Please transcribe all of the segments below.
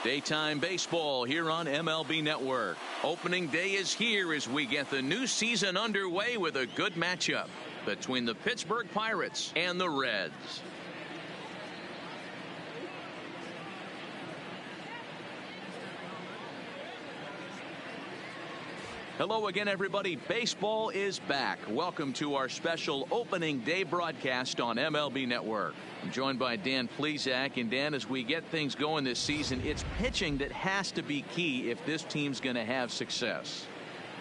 Daytime baseball here on MLB Network. Opening day is here as we get the new season underway with a good matchup between the Pittsburgh Pirates and the Reds. Hello again, everybody. Baseball is back. Welcome to our special opening day broadcast on MLB Network. I'm joined by Dan Plesac. And Dan, as we get things going this season, it's pitching that has to be key if this team's going to have success.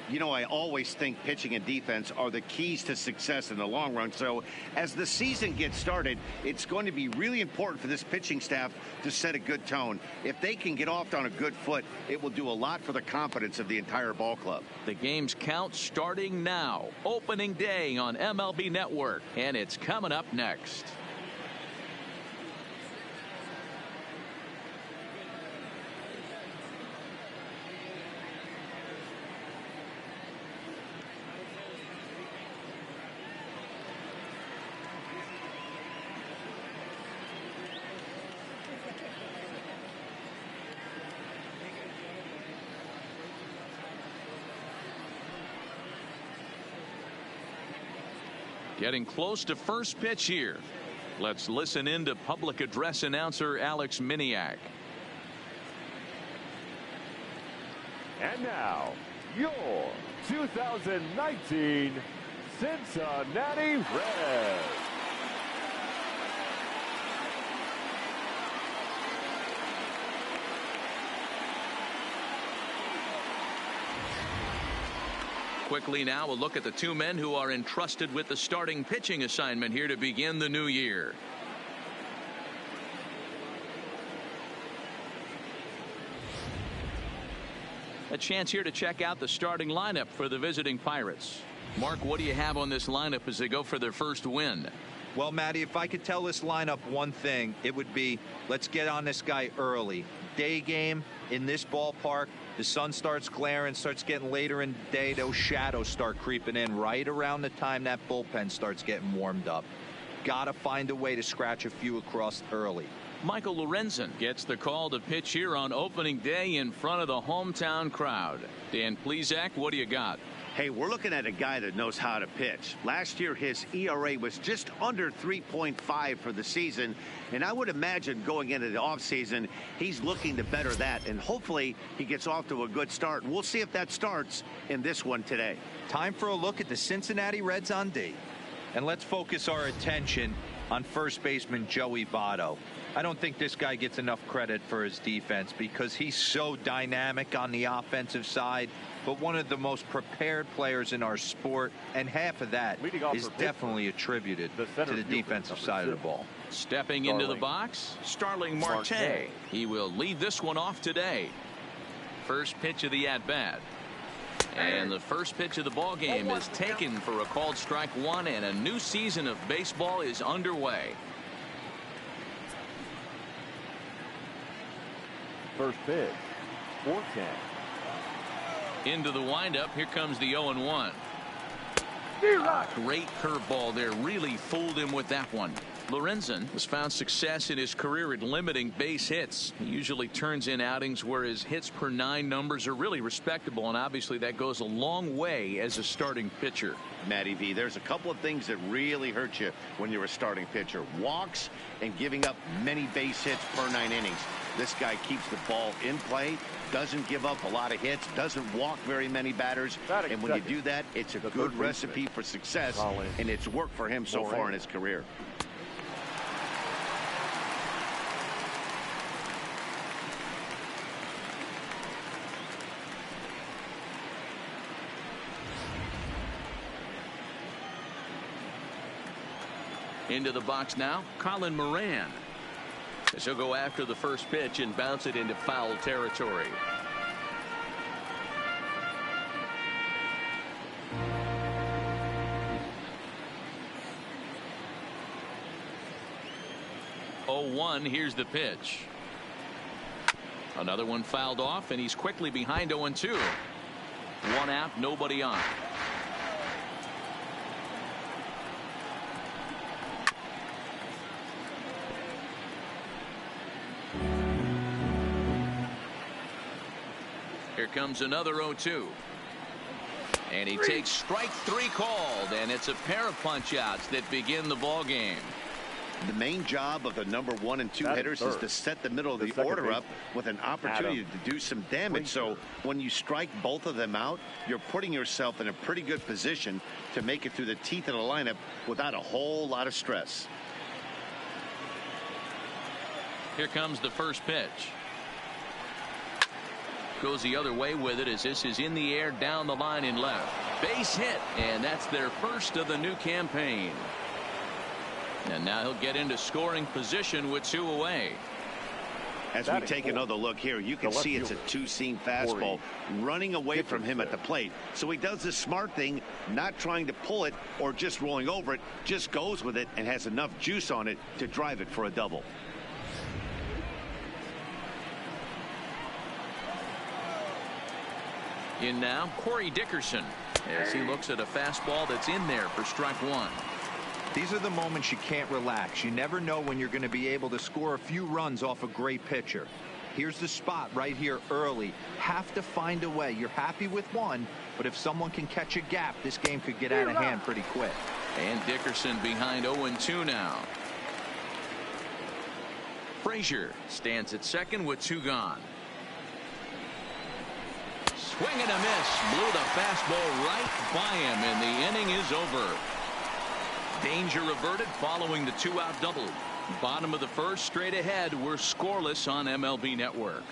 You know, I always think pitching and defense are the keys to success in the long run. So as the season gets started, it's going to be really important for this pitching staff to set a good tone. If they can get off on a good foot, it will do a lot for the confidence of the entire ball club. The game's count starting now. Opening day on MLB Network, and it's coming up next. Getting close to first pitch here. Let's listen in to public address announcer Alex Miniak. And now, your 2019 Cincinnati Reds. Quickly now, a look at the two men who are entrusted with the starting pitching assignment here to begin the new year. A chance here to check out the starting lineup for the visiting Pirates. Mark, what do you have on this lineup as they go for their first win? Well, Matty, if I could tell this lineup one thing, it would be let's get on this guy early. Day game in this ballpark, the sun starts glaring, starts getting later in the day, those shadows start creeping in right around the time that bullpen starts getting warmed up. Gotta find a way to scratch a few across early. Michael Lorenzen gets the call to pitch here on opening day in front of the hometown crowd. Dan Plesac, what do you got? Hey, we're looking at a guy that knows how to pitch. Last year, his ERA was just under 3.5 for the season. And I would imagine going into the offseason, he's looking to better that. And hopefully he gets off to a good start. We'll see if that starts in this one today. Time for a look at the Cincinnati Reds on D. And let's focus our attention on first baseman Joey Votto. I don't think this guy gets enough credit for his defense because he's so dynamic on the offensive side, but one of the most prepared players in our sport, and half of that is definitely attributed to the defensive side of the ball. Stepping into the box, Starling Marte. He will lead this one off today. First pitch of the at-bat. And the first pitch of the ball game is taken for a called strike one, and a new season of baseball is underway. First pitch, 4-10. Into the windup. Here comes the 0-1. Great curveball there. Really fooled him with that one. Lorenzen has found success in his career at limiting base hits. He usually turns in outings where his hits per 9 numbers are really respectable, and obviously that goes a long way as a starting pitcher. Matty V, there's a couple of things that really hurt you when you're a starting pitcher. Walks and giving up many base hits per 9 innings. This guy keeps the ball in play, doesn't give up a lot of hits, doesn't walk very many batters. And when you do that, it's a good recipe for success, and it's worked for him so far in his career. Into the box now, Colin Moran. As he'll go after the first pitch and bounce it into foul territory. Oh, 1, here's the pitch. Another one fouled off, and he's quickly behind 0-2. One out, nobody on. Here comes another 0-2. And he takes strike 3 called, and it's a pair of punch-outs that begin the ball game. The main job of the number 1 and 2 hitters is to set the middle of the order up with an opportunity to do some damage. So when you strike both of them out, you're putting yourself in a pretty good position to make it through the teeth of the lineup without a whole lot of stress. Here comes the first pitch. Goes the other way with it as this is in the air down the line in left. Base hit, and that's their first of the new campaign. And now he'll get into scoring position with 2 away. As we take another look here, you can see it's a 2-seam fastball running away from him at the plate. So he does the smart thing, not trying to pull it or just rolling over it, just goes with it and has enough juice on it to drive it for a double. In now, Corey Dickerson, as he looks at a fastball that's in there for strike 1. These are the moments you can't relax. You never know when you're going to be able to score a few runs off a great pitcher. Here's the spot right here early. Have to find a way. You're happy with one, but if someone can catch a gap, this game could get out of hand pretty quick. And Dickerson behind 0-2 now. Frazier stands at second with 2 gone. Swing and a miss. Blew the fastball right by him, and the inning is over. Danger averted following the 2-out double. Bottom of the first, straight ahead. We're scoreless on MLB Network.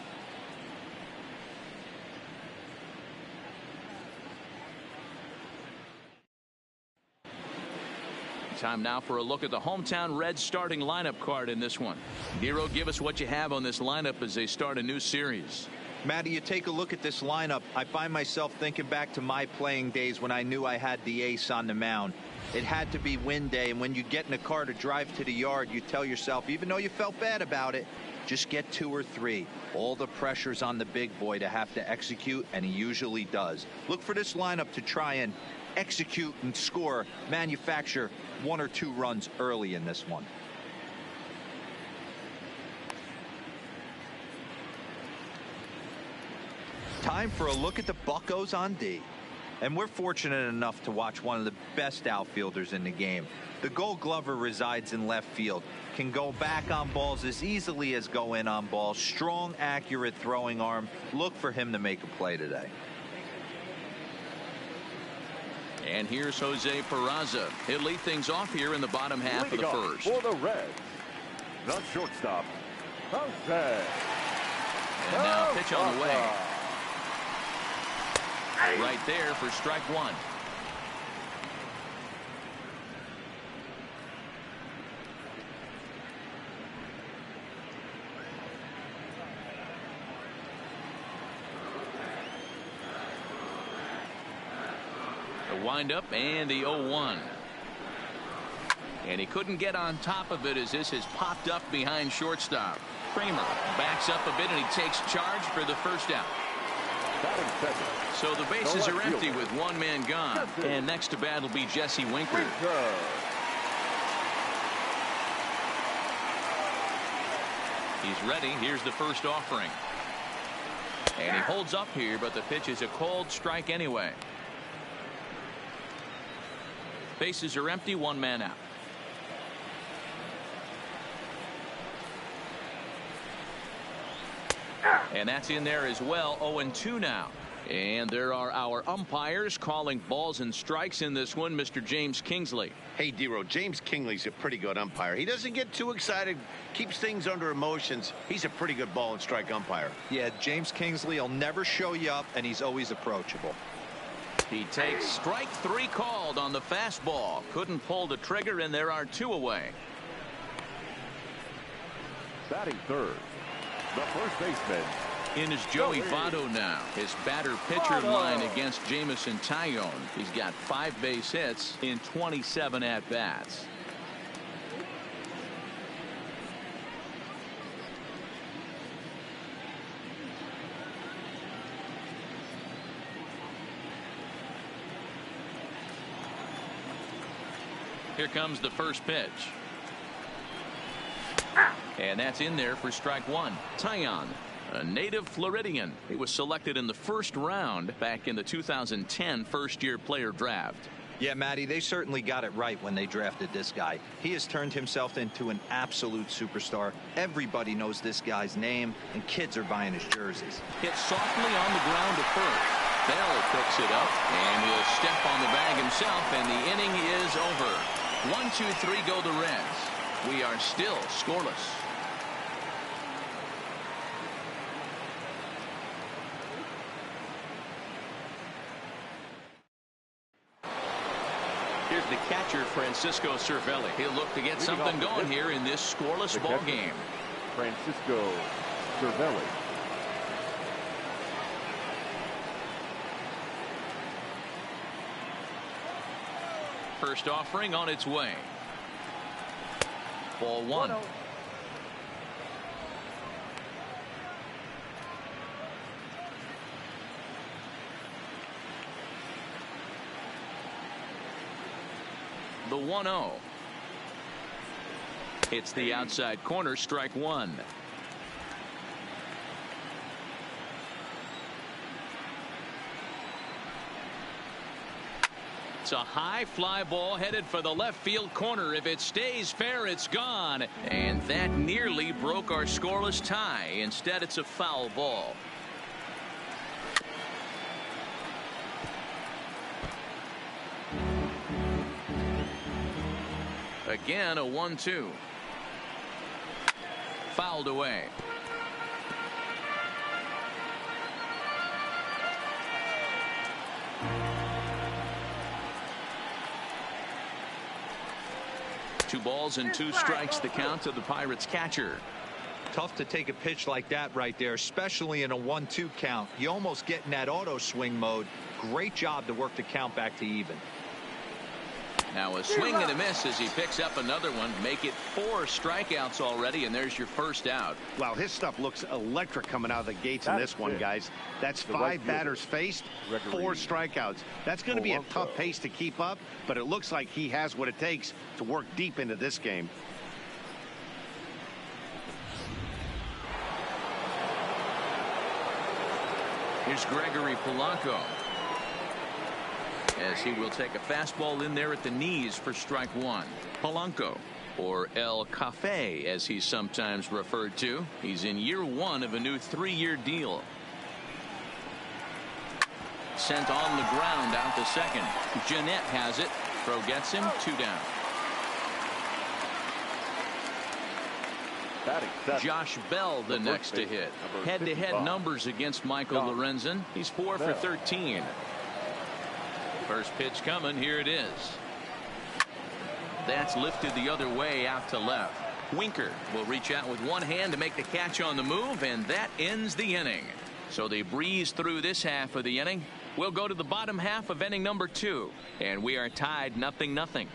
Time now for a look at the hometown Reds starting lineup card in this one. Nero, give us what you have on this lineup as they start a new series. Matty, you take a look at this lineup. I find myself thinking back to my playing days when I knew I had the ace on the mound. It had to be win day, and when you get in a car to drive to the yard, you tell yourself, even though you felt bad about it, just get 2 or 3. All the pressure's on the big boy to have to execute, and he usually does. Look for this lineup to try and execute and score, manufacture 1 or 2 runs early in this one. Time for a look at the Buccos on D. And we're fortunate enough to watch one of the best outfielders in the game. The Gold Glover resides in left field. Can go back on balls as easily as go in on balls. Strong, accurate throwing arm. Look for him to make a play today. And here's Jose Perazza. He'll lead things off here in the bottom half of the first. For the Reds, the shortstop, Jose. And now pitch on the way. Right there for strike 1. The windup and the 0-1. And he couldn't get on top of it as this has popped up behind shortstop. Cramer backs up a bit and he takes charge for the first out. So the bases are empty with 1 man gone. And next to bat will be Jesse Winker. He's ready. Here's the first offering. And he holds up here, but the pitch is a cold strike anyway. Bases are empty, 1 man out. And that's in there as well. 0-2 now. And there are our umpires calling balls and strikes in this one. Mr. James Kingsley. Hey, Dero, James Kingsley's a pretty good umpire. He doesn't get too excited, keeps things under emotions. He's a pretty good ball and strike umpire. Yeah, James Kingsley will never show you up, and he's always approachable. He takes strike 3 called on the fastball. Couldn't pull the trigger, and there are 2 away. Batting third, the first baseman. In is Joey Votto now. His batter-pitcher line against Jamison Tyone. He's got 5 base hits in 27 at-bats. Here comes the first pitch. And that's in there for strike 1. Tyone, A native Floridian. He was selected in the first round back in the 2010 first-year player draft. Yeah, Matty, they certainly got it right when they drafted this guy. He has turned himself into an absolute superstar. Everybody knows this guy's name, and kids are buying his jerseys. Hit softly on the ground to first. Bell picks it up, and will step on the bag himself, and the inning is over. 1-2-3 go the Reds. We are still scoreless. Here's the catcher, Francisco Cervelli. He'll look to get something going here in this scoreless ball game. Francisco Cervelli. First offering on its way. Ball one. The 1-0. It's the outside corner, strike one. It's a high fly ball headed for the left field corner. If it stays fair, it's gone. And that nearly broke our scoreless tie. Instead, it's a foul ball. Again, a 1-2. Fouled away. Two balls and two strikes, the count to the Pirates catcher. Tough to take a pitch like that right there, especially in a 1-2 count. You almost get in that auto swing mode. Great job to work the count back to even. Now a swing and a miss as he picks up another one. Make it 4 strikeouts already, and there's your first out. Wow, his stuff looks electric coming out of the gates in this one, guys. That's 5 batters faced, 4 strikeouts. That's going to be a tough pace to keep up, but it looks like he has what it takes to work deep into this game. Here's Gregory Polanco, as he will take a fastball in there at the knees for strike one. Polanco, or El Cafe as he's sometimes referred to. He's in year 1 of a new 3-year deal. Sent on the ground out to second. Jeanette has it. Throw gets him, 2 down. Josh Bell the next to hit. Head-to-head numbers against Michael Lorenzen. He's 4 for 13. First pitch coming. Here it is. That's lifted the other way out to left. Winker will reach out with one hand to make the catch on the move, and that ends the inning. So they breeze through this half of the inning. We'll go to the bottom half of inning number 2, and we are tied 0-0.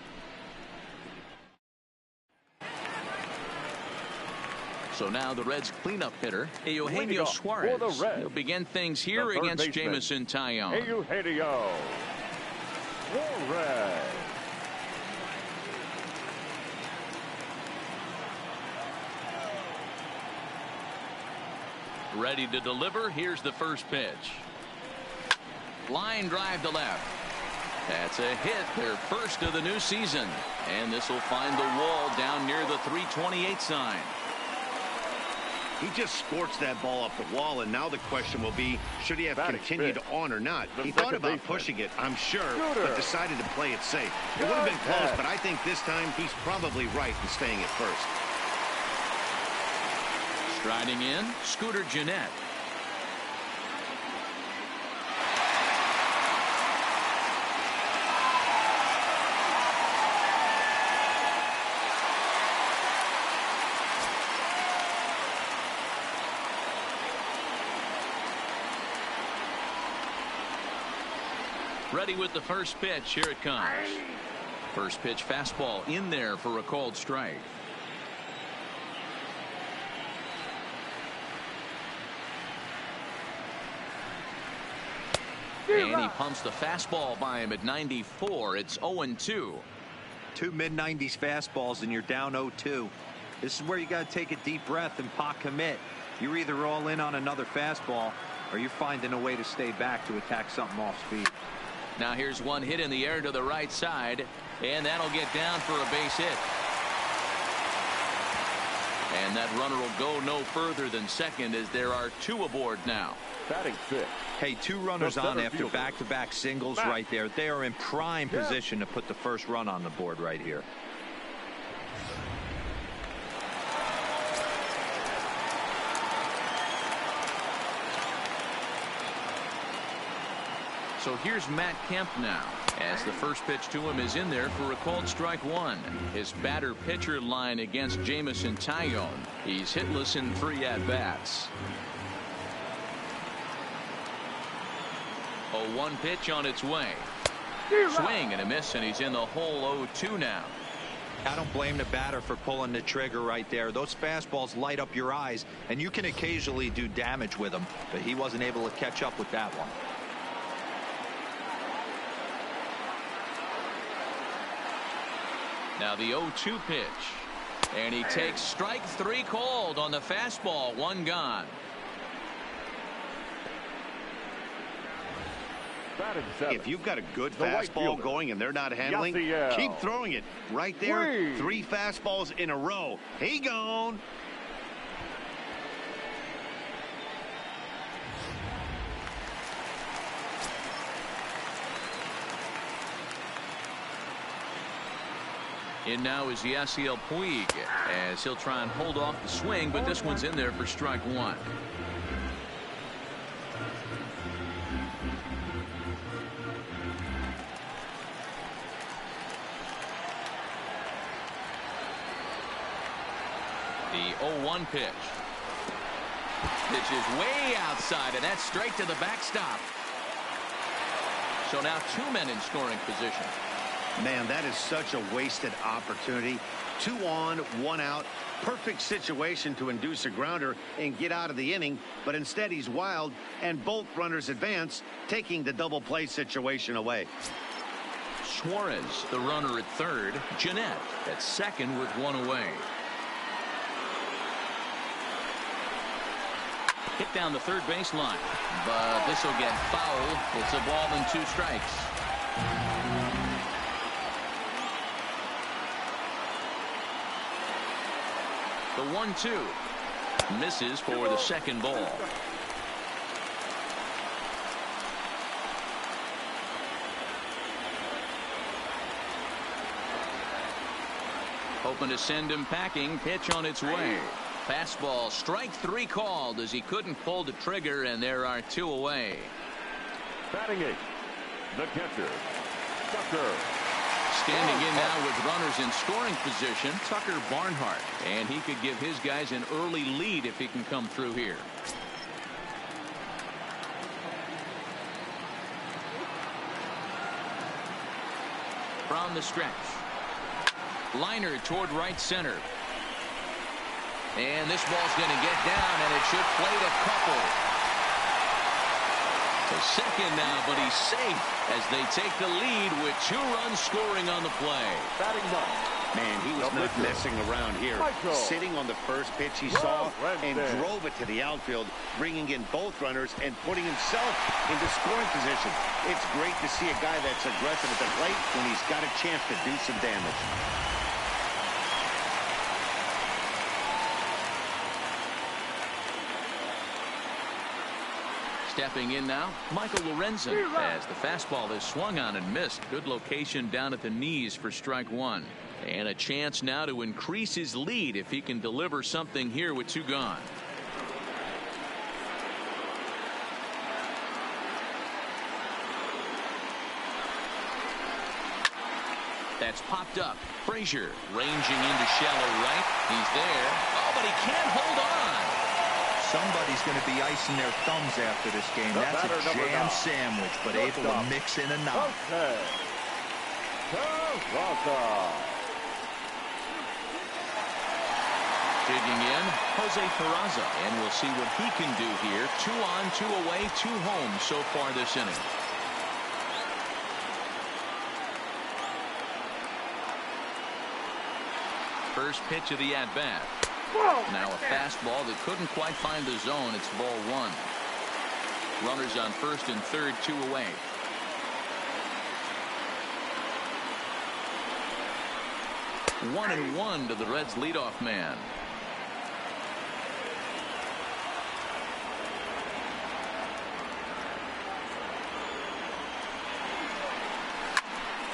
So now the Reds cleanup hitter, Eugenio Suarez. He'll begin things here against Jameson Taillon. Eugenio Suarez. Ready to deliver. Here's the first pitch. Line drive to left. That's a hit, their first of the new season. And this will find the wall down near the 328 sign. He just scorched that ball up the wall, and now the question will be, should he have continued on or not? He thought about pushing it, I'm sure, but decided to play it safe. It would have been close, but I think this time he's probably right in staying at first. Striding in, Scooter Jeanette. Ready with the first pitch. Here it comes. First pitch fastball in there for a called strike. And he pumps the fastball by him at 94. It's 0-2. 2 mid-90s fastballs and you're down 0-2. This is where you got to take a deep breath and pot commit. You're either all in on another fastball or you're finding a way to stay back to attack something off speed. Now here's one hit in the air to the right side, and that'll get down for a base hit. And that runner will go no further than second as there are 2 aboard now. Batting 5th. Hey, 2 runners on after back-to-back singles right there. They are in prime position to put the first run on the board right here. So here's Matt Kemp now, as the first pitch to him is in there for a called strike 1. His batter-pitcher line against Jameson Taillon. He's hitless in 3 at-bats. 0-1 pitch on its way. Swing and a miss, and he's in the hole 0-2 now. I don't blame the batter for pulling the trigger right there. Those fastballs light up your eyes, and you can occasionally do damage with them, but he wasn't able to catch up with that one. Now the 0-2 pitch, and he takes strike 3 called on the fastball. 1 gone. If you've got a good fastball going and they're not handling, keep throwing it. Right there, 3 fastballs in a row. He gone. In now is Yasiel Puig, as he'll try and hold off the swing, but this one's in there for strike 1. The 0-1 pitch. Pitch is way outside, and that's straight to the backstop. So now 2 men in scoring position. Man, that is such a wasted opportunity. 2 on, 1 out. Perfect situation to induce a grounder and get out of the inning, but instead he's wild, and both runners advance, taking the double play situation away. Suarez, the runner at third. Jeanette at second with 1 away. Hit down the third baseline, but this will get foul. It's a ball and 2 strikes. The 1-2 misses for the second ball. Hoping to send him packing. Pitch on its way. Fastball, strike 3 called as he couldn't pull the trigger, and there are 2 away. Batting 8th, the catcher, Tucker. Standing in now with runners in scoring position, Tucker Barnhart, and he could give his guys an early lead if he can come through here. From the stretch, liner toward right center, and this ball's going to get down, and it should plate a couple. To second now, but he's safe as they take the lead with 2 runs scoring on the play. Batting 9. Man, he was not messing around here. Sitting on the first pitch he saw and drove it to the outfield, bringing in both runners and putting himself into scoring position. It's great to see a guy that's aggressive at the plate when he's got a chance to do some damage. Stepping in now, Michael Lorenzen, as the fastball is swung on and missed. Good location down at the knees for strike 1. And a chance now to increase his lead if he can deliver something here with 2 gone. That's popped up. Frazier ranging into shallow right. He's there. Oh, but he can't hold on. Somebody's going to be icing their thumbs after this game. That's a jam sandwich, but able to mix in a knock. Digging in, Jose Perazza, and we'll see what he can do here. 2 on, 2 away, 2 home so far this inning. First pitch of the at-bat. Now a fastball that couldn't quite find the zone. It's ball one. Runners on first and third, 2 away. One and one to the Reds leadoff man.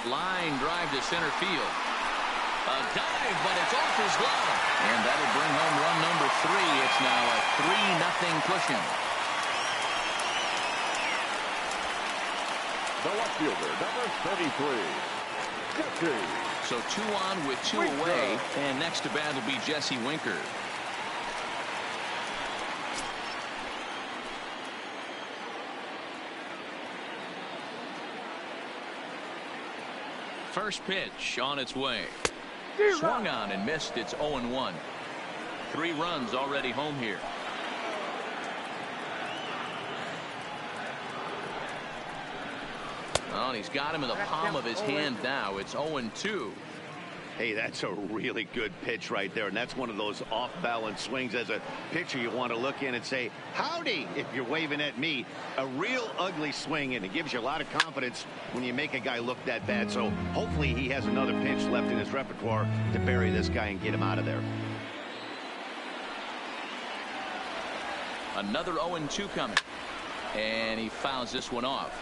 Line drive to center field. A dive, but it's off his glove. And that'll bring home run number 3. It's now a 3-0 cushion. The left fielder, number 33. So 2 on with 2 away. And next to bat will be Jesse Winker. First pitch on its way. Swung on and missed. It's 0-1. 3 runs already home here. Oh, and he's got him in the palm of his hand now. It's 0-2. Hey, that's a really good pitch right there, and that's one of those off-balance swings. As a pitcher, you want to look in and say, howdy, if you're waving at me. A real ugly swing, and it gives you a lot of confidence when you make a guy look that bad. So hopefully he has another pitch left in his repertoire to bury this guy and get him out of there. Another 0-2 coming, and he fouls this one off.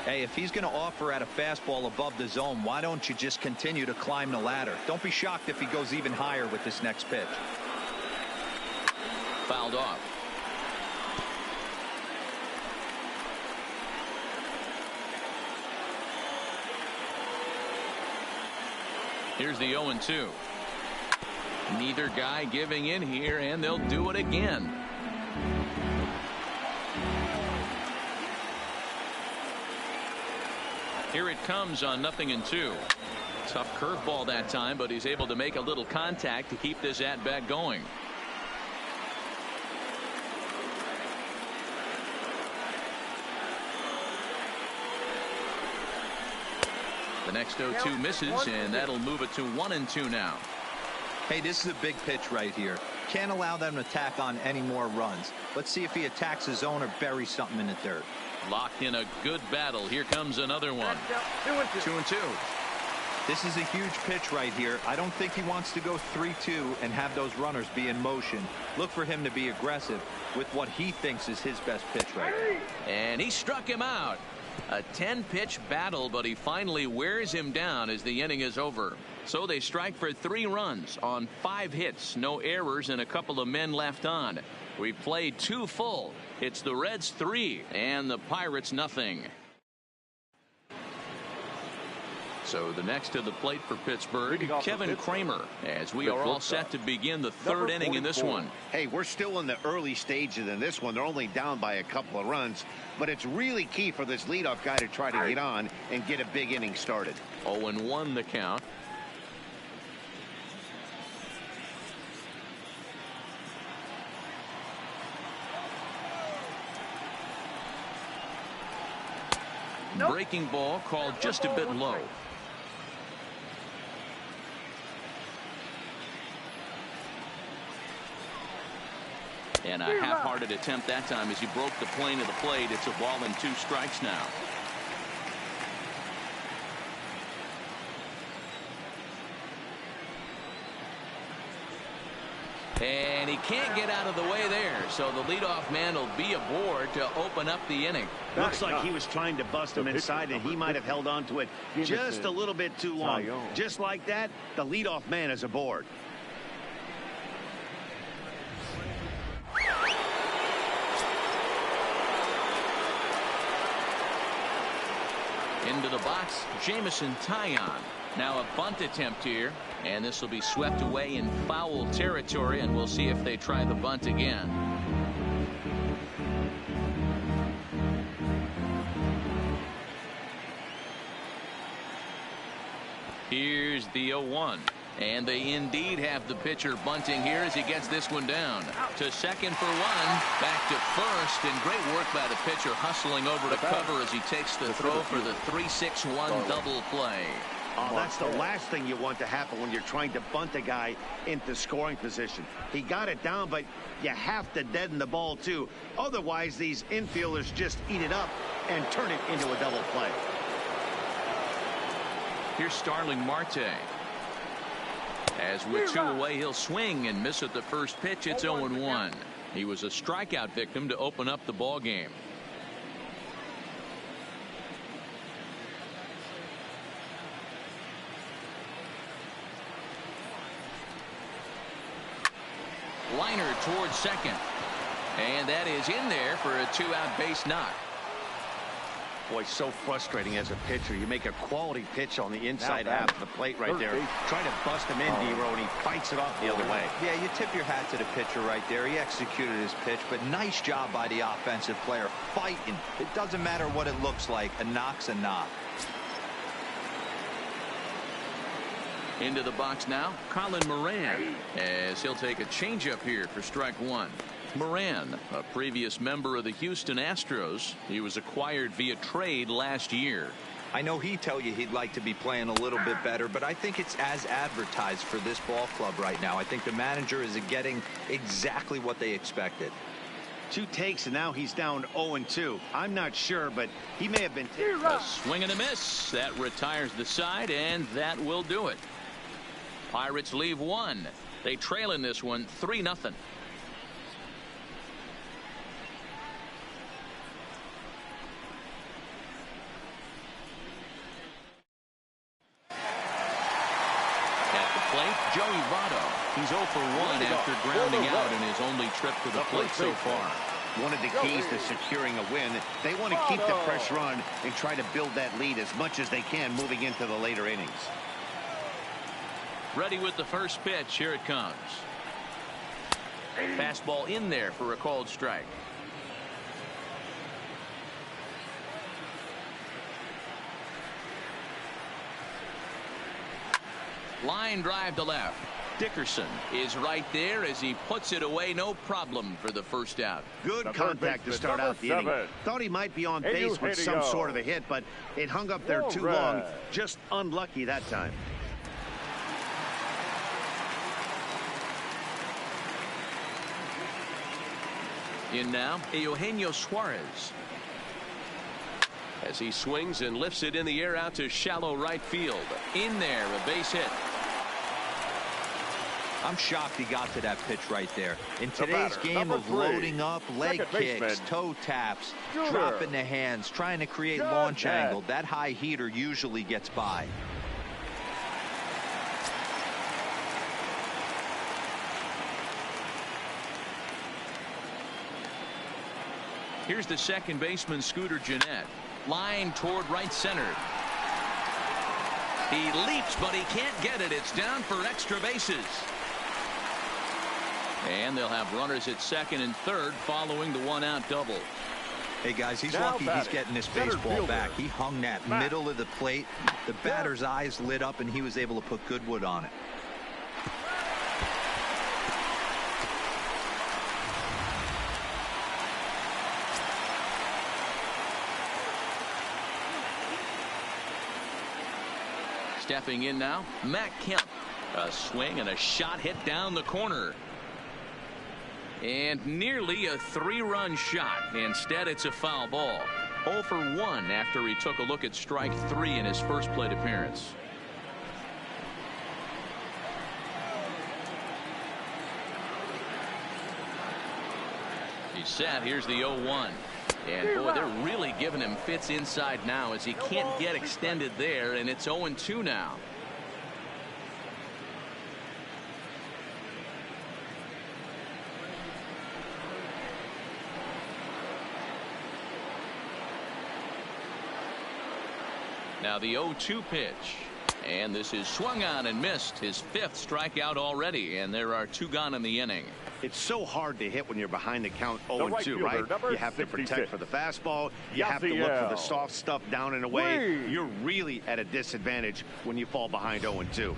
Hey, if he's going to offer at a fastball above the zone, why don't you just continue to climb the ladder? Don't be shocked if he goes even higher with this next pitch. Fouled off. Here's the 0-2. Neither guy giving in here, and they'll do it again. Here it comes on 0-2. Tough curveball that time, but he's able to make a little contact to keep this at-bat going. The next 0-2 misses, and that'll move it to 1-2 now. Hey, this is a big pitch right here. Can't allow them to tack on any more runs. Let's see if he attacks his zone or buries something in the dirt. Locked in a good battle. Here comes another one. 2-2. This is a huge pitch right here. I don't think he wants to go 3-2 and have those runners be in motion. Look for him to be aggressive with what he thinks is his best pitch right now. And he struck him out. A 10-pitch battle, but he finally wears him down as the inning is over. So they strike for 3 runs on 5 hits, no errors, and a couple of men left on. We played 2 full. It's the Reds 3 and the Pirates nothing. So the next to the plate for Pittsburgh, Kevin Cramer, as we are all set to begin the 3rd inning in this one. Hey, we're still in the early stages in this one. They're only down by a couple of runs, but it's really key for this leadoff guy to try to get on and get a big inning started. 0-1 the count. Breaking ball called just a bit low. And a half-hearted attempt that time as he broke the plane of the plate. It's a ball and 2 strikes now. And he can't get out of the way there, so the leadoff man will be aboard to open up the inning. Looks like he was trying to bust him inside, and he might have held on to it just a little bit too long. Just like that, the leadoff man is aboard. Into the box, Jamison Taillon. Now a bunt attempt here, and this will be swept away in foul territory, and we'll see if they try the bunt again. Here's the 0-1. And they indeed have the pitcher bunting here as he gets this one down. To second for 1, back to first, and great work by the pitcher hustling over to cover as he takes the throw for the 3-6-1 double play. Oh, that's the last thing you want to happen when you're trying to bunt a guy into scoring position. He got it down, but you have to deaden the ball, too. Otherwise, these infielders just eat it up and turn it into a double play. Here's Starling Marte. As with 2 away, he'll swing and miss at the first pitch. It's 0-1. He was a strikeout victim to open up the ball game. Liner towards second. And that is in there for a 2-out base knock. Boy, so frustrating as a pitcher. You make a quality pitch on the inside half of the plate right there. Trying to bust him in, D-Row, and he fights it off the other way. Yeah, you tip your hat to the pitcher right there. He executed his pitch, but nice job by the offensive player fighting. It doesn't matter what it looks like. A knock's a knock. Into the box now, Colin Moran, as he'll take a changeup here for strike 1. Moran, a previous member of the Houston Astros. He was acquired via trade last year. I know he'd tell you he'd like to be playing a little bit better, but I think it's as advertised for this ball club right now. I think the manager is getting exactly what they expected. 2 takes, and now he's down 0-2. I'm not sure, but he may have been. A swing and a miss. That retires the side, and that will do it. Pirates leave 1. They trail in this one 3-0. Joey Votto. He's 0 for 1 after grounding out in his only trip to the plate so far. One of the keys to securing a win, they want to keep the pressure on and try to build that lead as much as they can moving into the later innings. Ready with the first pitch. Here it comes. Fastball in there for a called strike. Line drive to left. Dickerson is right there as he puts it away. No problem for the first out. Good contact to start out the inning. Thought he might be on base with some sort of a hit, but it hung up there too long. Just unlucky that time. In now, Eugenio Suarez. As he swings and lifts it in the air out to shallow right field. In there, a base hit. I'm shocked he got to that pitch right there. In today's game of loading up, leg kicks, toe taps, dropping the hands, trying to create launch angle, that high heater usually gets by. Here's the second baseman, Scooter Gennett. Line toward right center. He leaps, but he can't get it. It's down for extra bases. And they'll have runners at second and third following the 1-out double. Hey, guys, he's lucky he's getting this baseball back. He hung that middle of the plate. The batter's eyes lit up, and he was able to put good wood on it. Stepping in now, Matt Kemp. A swing and a shot hit down the corner. And nearly a 3-run shot. Instead, it's a foul ball. 0 for 1 after he took a look at strike 3 in his first plate appearance. He's set. Here's the 0-1. And boy, they're really giving him fits inside now as he can't get extended there, and it's 0-2 now. Now the 0-2 pitch. And this is swung on and missed. His 5th strikeout already, and there are 2 gone in the inning. It's so hard to hit when you're behind the count 0-2, right? You have to protect for the fastball. You have to look for the soft stuff down and away. You're really at a disadvantage when you fall behind 0-2.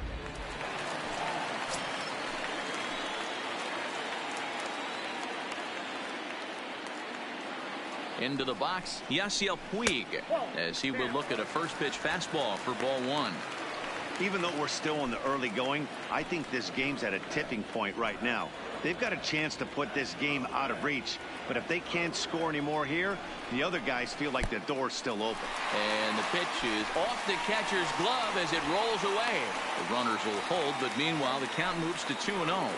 Into the box, Yasiel Puig, as he will look at a first pitch fastball for ball 1. Even though we're still in the early going, I think this game's at a tipping point right now. They've got a chance to put this game out of reach. But if they can't score anymore here, the other guys feel like the door's still open. And the pitch is off the catcher's glove as it rolls away. The runners will hold, but meanwhile the count moves to 2-0.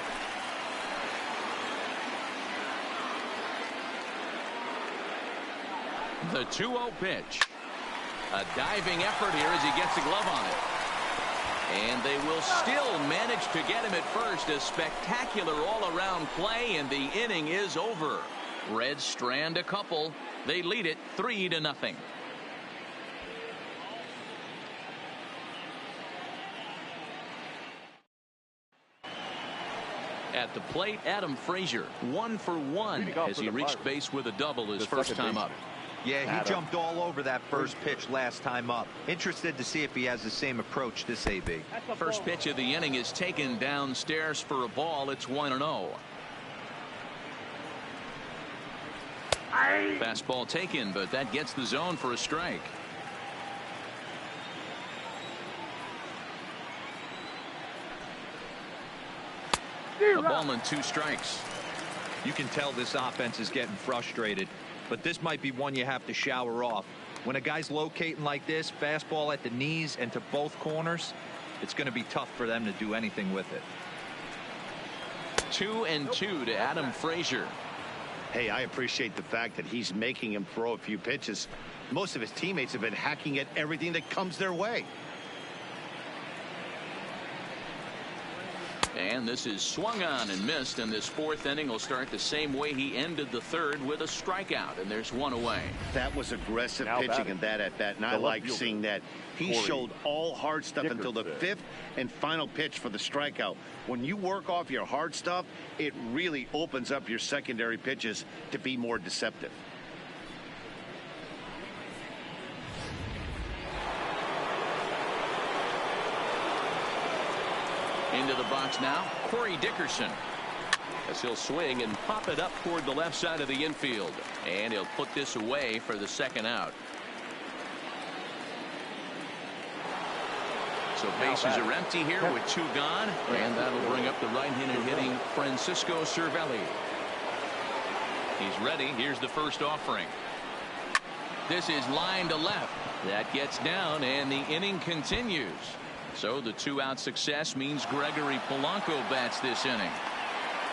The 2-0 pitch. A diving effort here as he gets a glove on it. And they will still manage to get him at first. A spectacular all-around play, and the inning is over. Reds strand a couple. They lead it 3-0. At the plate, Adam Frazier, 1 for 1 as he reached base with a double his first time up. Yeah, he jumped all over that first pitch last time up. Interested to see if he has the same approach this AB. First pitch of the inning is taken downstairs for a ball. It's 1-0. Fastball taken, but that gets the zone for a strike. A ball and 2 strikes. You can tell this offense is getting frustrated, but this might be one you have to shower off. When a guy's locating like this, fastball at the knees and to both corners, it's going to be tough for them to do anything with it. 2-2 to Adam Frazier. Hey, I appreciate the fact that he's making him throw a few pitches. Most of his teammates have been hacking at everything that comes their way. And this is swung on and missed, and this 4th inning will start the same way he ended the 3rd with a strikeout, and there's 1 away. That was aggressive pitching in that at bat, and I like seeing that. He showed all hard stuff until the 5th and final pitch for the strikeout. When you work off your hard stuff, it really opens up your secondary pitches to be more deceptive. Into the box now, Corey Dickerson. As he'll swing and pop it up toward the left side of the infield. And he'll put this away for the 2nd out. So bases are empty here with 2 gone. And that'll bring up the right-handed hitting Francisco Cervelli. He's ready. Here's the first offering. This is line to left. That gets down, and the inning continues. So the 2-out success means Gregory Polanco bats this inning.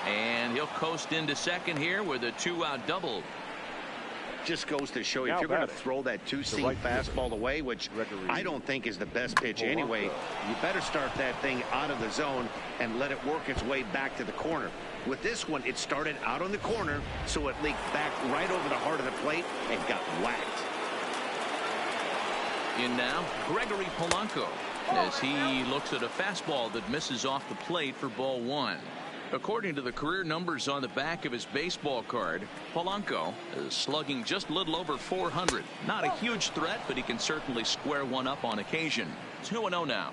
And he'll coast into second here with a 2-out double. Just goes to show you, if you're going to throw that 2-seam fastball away, which I don't think is the best pitch anyway, you better start that thing out of the zone and let it work its way back to the corner. With this one, it started out on the corner, so it leaked back right over the heart of the plate and got whacked. In now, Gregory Polanco, as he looks at a fastball that misses off the plate for ball 1. According to the career numbers on the back of his baseball card, Polanco is slugging just a little over 400. Not a huge threat, but he can certainly square one up on occasion. 2-0 now.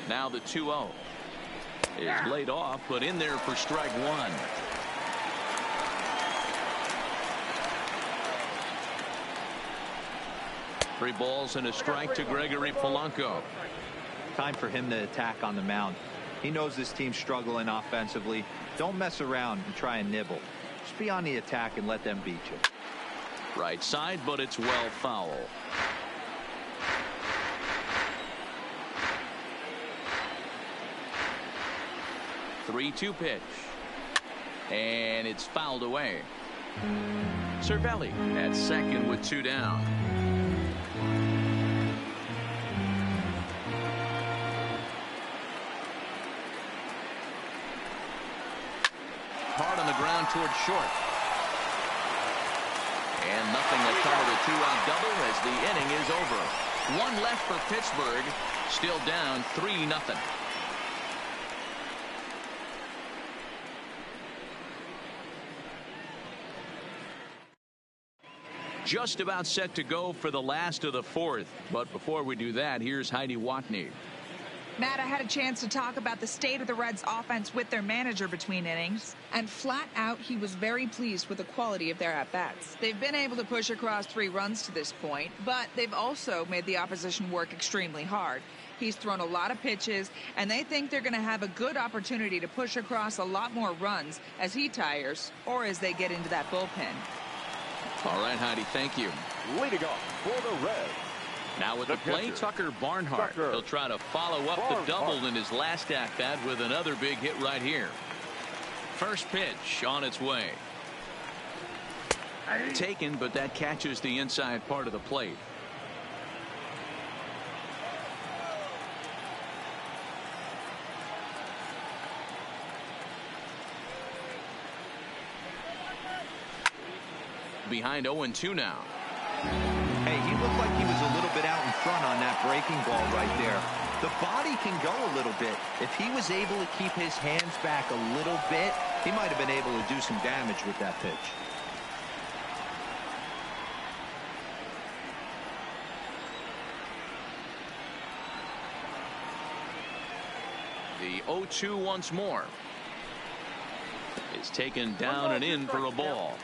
Now the 2-0 is laid off, but in there for strike 1. Three balls and a strike to Gregory Polanco. Time for him to attack on the mound. He knows this team's struggling offensively. Don't mess around and try and nibble. Just be on the attack and let them beat you. Right side, but it's well foul. Three-2 pitch. And it's fouled away. Cervelli at second with 2 down. Hard on the ground towards short. And nothing to come of the 2-out double as the inning is over. One left for Pittsburgh. Still down 3-0. Just about set to go for the last of the 4th. But before we do that, here's Heidi Watney. Matt, I had a chance to talk about the state of the Reds' offense with their manager between innings, and flat out, he was very pleased with the quality of their at-bats. They've been able to push across 3 runs to this point, but they've also made the opposition work extremely hard. He's thrown a lot of pitches, and they think they're going to have a good opportunity to push across a lot more runs as he tires or as they get into that bullpen. All right, Heidi, thank you. Leading off for the Reds. Now with the play, Tucker Barnhart. He'll try to follow up the double in his last at-bat with another big hit right here. First pitch on its way. Taken, but that catches the inside part of the plate. Behind 0-2 now. Hey, he looked like he was a little bit out in front on that breaking ball right there. The body can go a little bit. If he was able to keep his hands back a little bit, he might have been able to do some damage with that pitch. The 0-2 once more. Is taken down and in for a ball.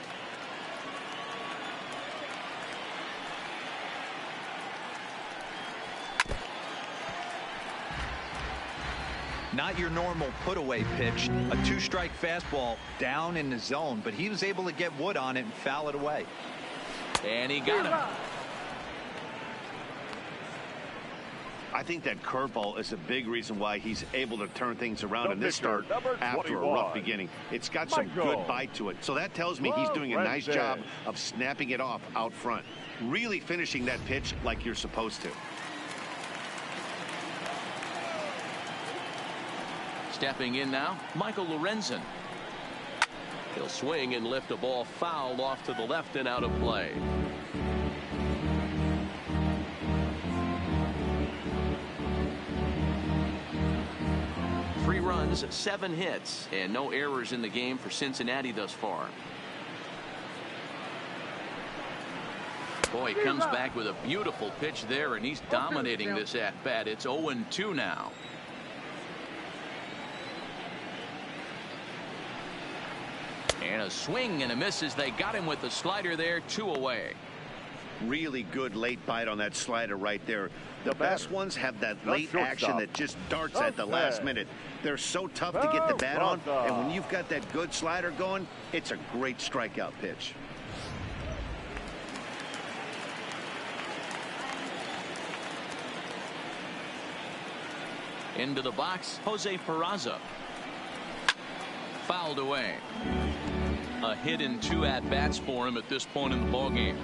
Not your normal put-away pitch. A 2-strike fastball down in the zone, but he was able to get wood on it and foul it away. And he got him. I think that curveball is a big reason why he's able to turn things around in this start after a rough beginning. It's got some good bite to it. So that tells me he's doing a nice job of snapping it off out front. Really finishing that pitch like you're supposed to. Stepping in now, Michael Lorenzen. He'll swing and lift a ball foul off to the left and out of play. Three runs, 7 hits, and no errors in the game for Cincinnati thus far. Boy, he comes back with a beautiful pitch there, and he's dominating this at-bat. It's 0-2 now. And a swing and a miss as they got him with the slider there, 2 away. Really good late bite on that slider right there. The best ones have that late action that just darts at the last minute. They're so tough to get the bat on, and when you've got that good slider going, it's a great strikeout pitch. Into the box, Jose Perazza. Fouled away. A hit in 2 at-bats for him at this point in the ballgame.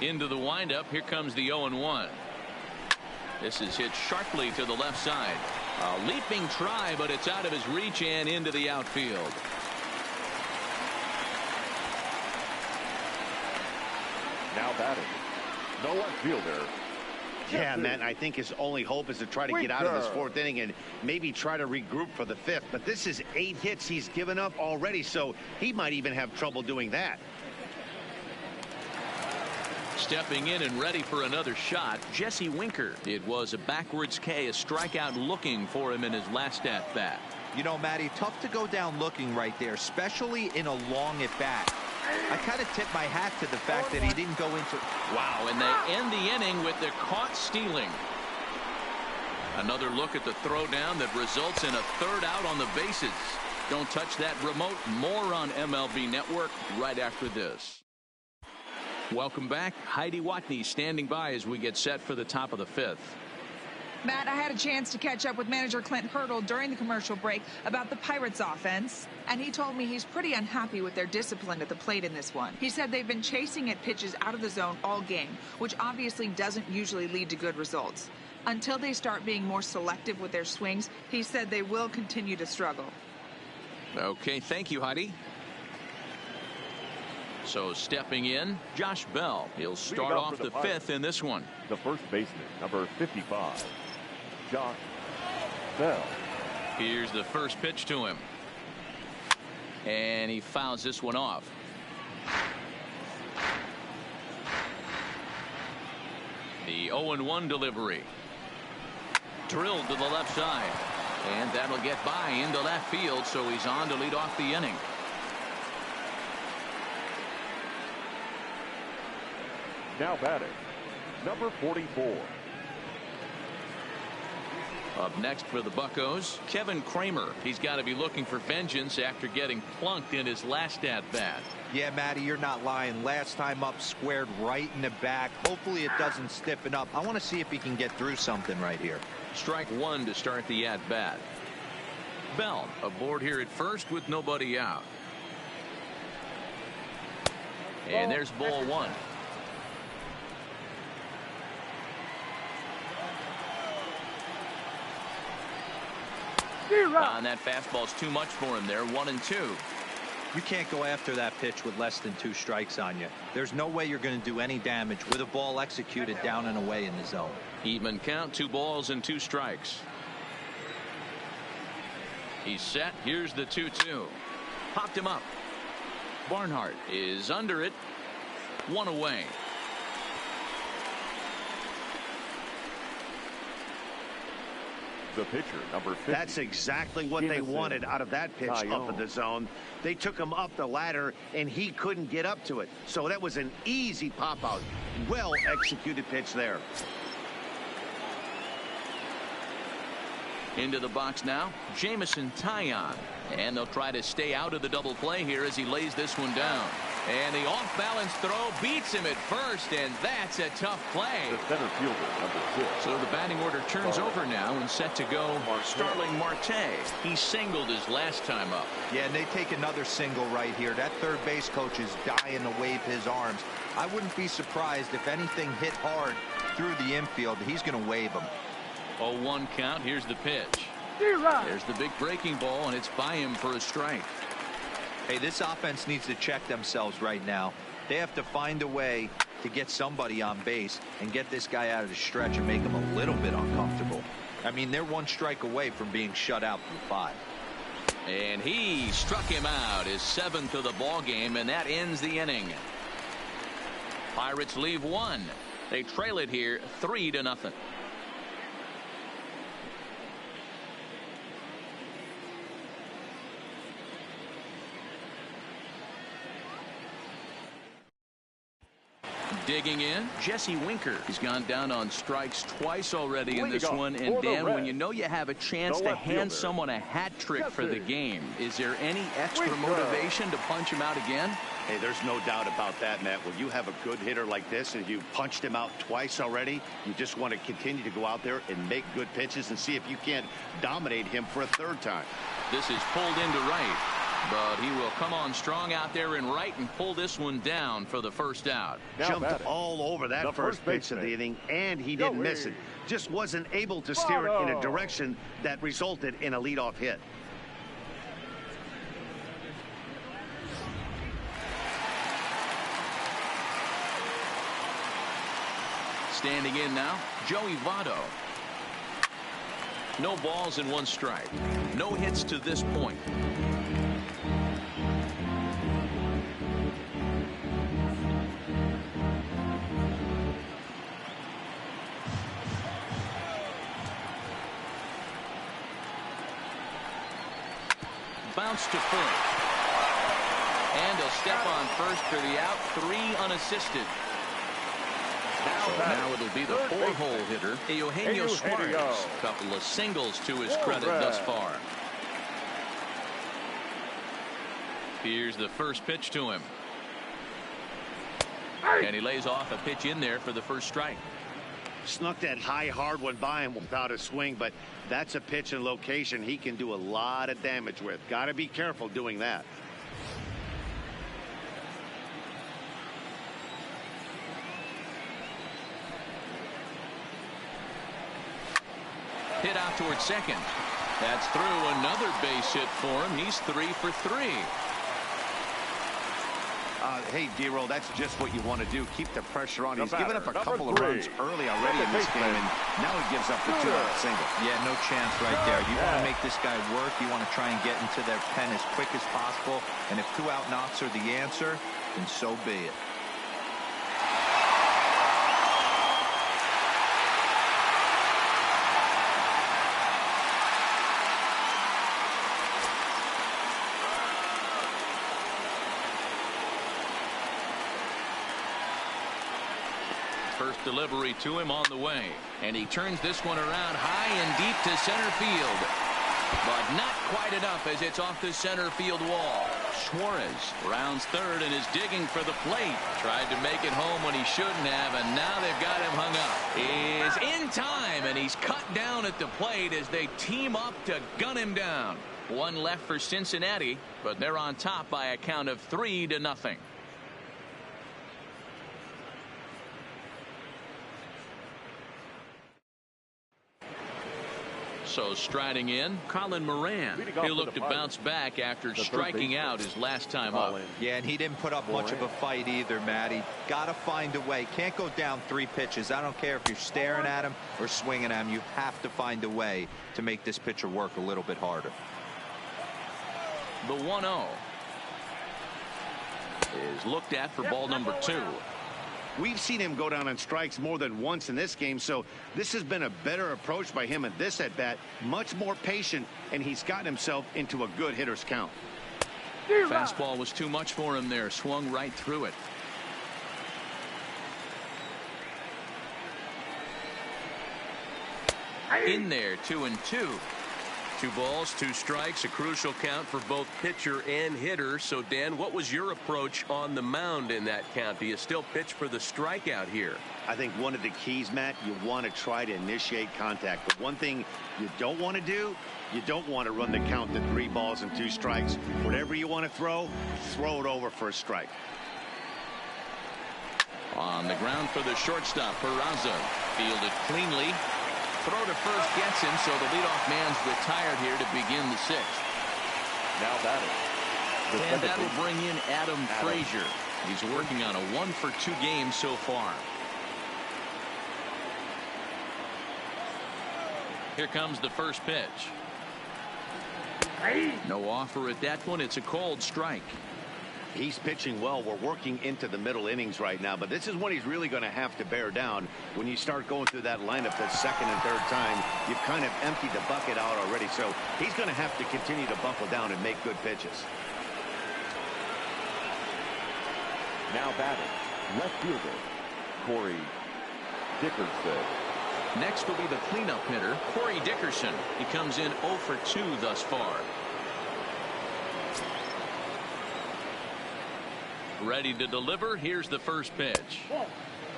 Into the windup. Here comes the 0-1. This is hit sharply to the left side. A leaping try, but it's out of his reach and into the outfield. Now batting, the left fielder. Yeah, Matt, I think his only hope is to try to get out of this 4th inning and maybe try to regroup for the 5th. But this is 8 hits he's given up already, so he might even have trouble doing that. Stepping in and ready for another shot, Jesse Winker. It was a backwards K, a strikeout looking for him in his last at-bat. You know, Matty, tough to go down looking right there, especially in a long at-bat. I kind of tip my hat to the fact that he didn't go into. Wow, and they end the inning with the caught stealing. Another look at the throwdown that results in a 3rd out on the bases. Don't touch that remote. More on MLB Network right after this. Welcome back. Heidi Watney standing by as we get set for the top of the 5th. Matt, I had a chance to catch up with manager Clint Hurdle during the commercial break about the Pirates offense, and he told me he's pretty unhappy with their discipline at the plate in this one. He said they've been chasing at pitches out of the zone all game, which obviously doesn't usually lead to good results. Until they start being more selective with their swings, he said they will continue to struggle. Okay, thank you, Heidi. So stepping in, Josh Bell. He'll start off the 5th in this one. The first baseman, number 55, Josh Bell. Here's the first pitch to him. And he fouls this one off. The 0-1 delivery. Drilled to the left side. And that'll get by into left field, so he's on to lead off the inning. Now batting, number 44. Up next for the Buccos, Kevin Cramer. He's got to be looking for vengeance after getting plunked in his last at-bat. Yeah, Matty, you're not lying. Last time up, squared right in the back. Hopefully it doesn't stiffen up. I want to see if he can get through something right here. Strike one to start the at-bat. Bell aboard here at first with nobody out. And there's ball one. And that fastball's too much for him there. 1-2. You can't go after that pitch with less than 2 strikes on you. There's no way you're going to do any damage with a ball executed down and away in the zone. Even count, 2 balls and 2 strikes. He's set. Here's the 2-2. Popped him up. Barnhart is under it. 1 away. The pitcher, number 50. That's exactly what they wanted out of that pitch up in the zone. They took him up the ladder, and he couldn't get up to it. So that was an easy pop-out. Well-executed pitch there. Into the box now, Jamison Taillon. And they'll try to stay out of the double play here as he lays this one down. And the off-balance throw beats him at first, and that's a tough play. The center fielder, number 6. So the batting order turns over now and set to go Starling Marte. He singled his last time up. Yeah, and they take another single right here. That third base coach is dying to wave his arms. I wouldn't be surprised if anything hit hard through the infield. He's going to wave them. 0-1 count. Here's the pitch. There's the big breaking ball, and it's by him for a strike. Hey, this offense needs to check themselves right now. They have to find a way to get somebody on base and get this guy out of the stretch and make him a little bit uncomfortable. I mean, they're 1 strike away from being shut out through 5. And he struck him out, his 7th of the ball game, and that ends the inning. Pirates leave 1. They trail it here 3-0. Digging in, Jesse Winker. He's gone down on strikes twice already in this one. And Dan, when you know you have a chance to hand someone a hat trick for the game, is there any extra motivation to punch him out again? Hey, there's no doubt about that, Matt. When you have a good hitter like this and you punched him out twice already, you just want to continue to go out there and make good pitches and see if you can't dominate him for a 3rd time. This is pulled into right. But he will come on strong out there in right and pull this one down for the first out. Jumped all over that first pitch of the inning, and he didn't miss it. Just wasn't able to steer it in a direction that resulted in a leadoff hit. Standing in now, Joey Votto. No balls and 1 strike. No hits to this point. Bounce to first. And a step on first for the out. 3 unassisted. So now it'll be the 4-hole hitter, Eugenio Suarez. A couple of singles to his credit thus far. Here's the first pitch to him. And he lays off a pitch in there for the first strike. Snuck that high hard one by him without a swing, but that's a pitch and location he can do a lot of damage with. Got to be careful doing that. Hit out towards second. That's through. Another base hit for him. He's 3 for 3. Hey, D-Roll, that's just what you want to do. Keep the pressure on. The He's given up a couple of runs early already in this game, and now he gives up the 2-out single. Yeah, no chance right there. You want to make this guy work. You want to try and get into their pen as quick as possible. And if 2-out knocks are the answer, then so be it. First delivery to him on the way, and he turns this one around high and deep to center field, but not quite enough as it's off the center field wall. Suarez rounds third and is digging for the plate. Tried to make it home when he shouldn't have, and now they've got him hung up. Is in time, and he's cut down at the plate as they team up to gun him down. One left for Cincinnati, but they're on top by a count of 3-0. So striding in, Colin Moran. He looked to bounce back after striking out his last time up. Yeah, and he didn't put up much of a fight either, Matty. Got to find a way. Can't go down 3 pitches. I don't care if you're staring at him or swinging at him. You have to find a way to make this pitcher work a little bit harder. The 1-0 is looked at for ball number 2. We've seen him go down on strikes more than once in this game, so this has been a better approach by him at this at-bat. Much more patient, and he's gotten himself into a good hitter's count. Fastball was too much for him there. Swung right through it. In there, 2-2. 2 balls, 2 strikes, a crucial count for both pitcher and hitter. So, Dan, what was your approach on the mound in that count? Do you still pitch for the strikeout here? I think one of the keys, Matt, you want to try to initiate contact. But one thing you don't want to do, you don't want to run the count to 3 balls and 2 strikes. Whatever you want to throw it over for a strike. On the ground for the shortstop, Perazza. Fielded cleanly. Throw to first gets him, so the leadoff man's retired here to begin the 6th. Now batting. And that'll bring in Adam Frazier. He's working on a 1-for-2 game so far. Here comes the first pitch. No offer at that one. It's a cold strike. He's pitching well. We're working into the middle innings right now, but this is when he's really going to have to bear down. When you start going through that lineup the 2nd and 3rd time, you've kind of emptied the bucket out already, so he's going to have to continue to buckle down and make good pitches. Now batting, left fielder, Dickerson. Next will be the cleanup hitter, Dickerson. He comes in 0 for 2 thus far. Ready to deliver. Here's the first pitch.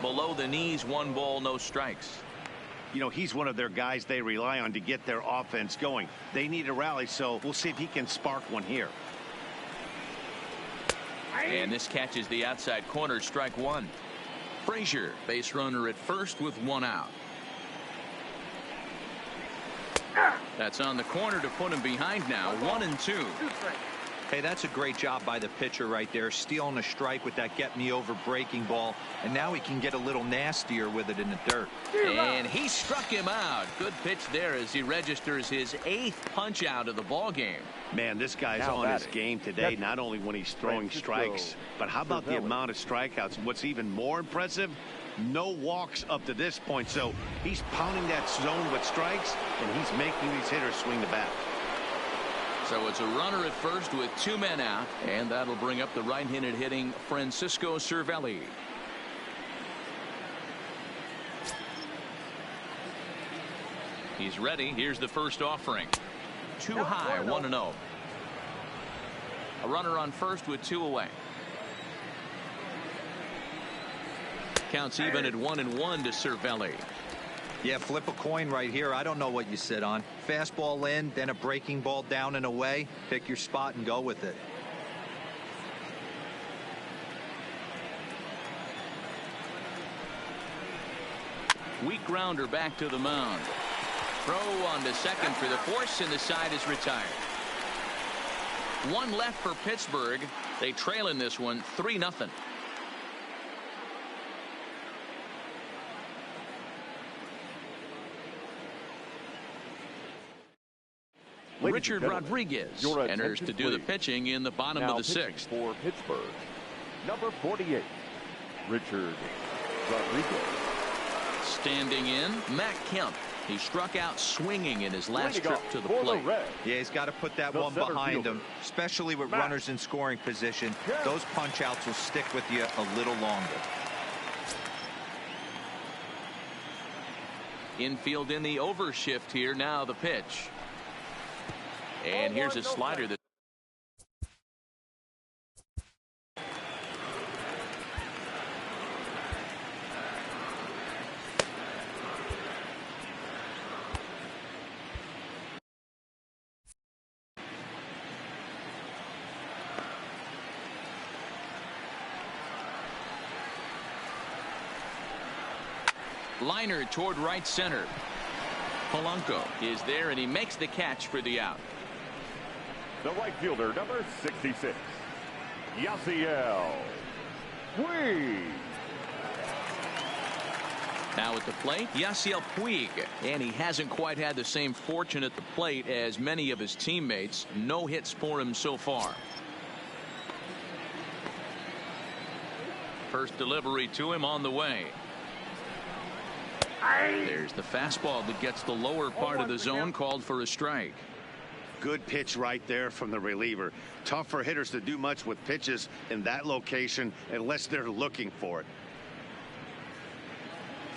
Below the knees, 1 ball, no strikes. You know, he's one of their guys they rely on to get their offense going. They need a rally, so we'll see if he can spark one here. And this catches the outside corner, strike 1. Frazier, base runner at first with 1 out. That's on the corner to put him behind now. 1-2. Hey, that's a great job by the pitcher right there, stealing a strike with that get-me-over breaking ball, and now he can get a little nastier with it in the dirt. And he struck him out. Good pitch there as he registers his 8th punch out of the ball game. Man, this guy's on his game today, not only when he's throwing strikes, but how about the amount of strikeouts? What's even more impressive, no walks up to this point. So he's pounding that zone with strikes, and he's making these hitters swing the bat. So it's a runner at first with 2 men out, and that'll bring up the right-handed hitting Francisco Cervelli. He's ready. Here's the first offering. Too high, 1-0. A runner on first with 2 away. Counts even at 1-1 to Cervelli. Yeah, flip a coin right here. I don't know what you sit on. Fastball in, then a breaking ball down and away. Pick your spot and go with it. Weak grounder back to the mound. Throw on to second for the force, and the side is retired. One left for Pittsburgh. They trail in this one 3-0. Richard Rodriguez enters to do the pitching in the bottom of the 6th. For Pittsburgh, number 48, Richard Rodriguez. Standing in, Matt Kemp. He struck out swinging in his last trip to the plate. Yeah, he's got to put that one behind him, especially with runners in scoring position. Those punch outs will stick with you a little longer. Infield in the overshift here. Now the pitch. And here's a slider that liner toward right center. Polanco is there, and he makes the catch for the out. The right fielder, number 66, Yasiel Puig. Now at the plate, Yasiel Puig, and he hasn't quite had the same fortune at the plate as many of his teammates. No hits for him so far. First delivery to him on the way. There's the fastball that gets the lower part of the zone, called for a strike. Good pitch right there from the reliever. Tough for hitters to do much with pitches in that location unless they're looking for it.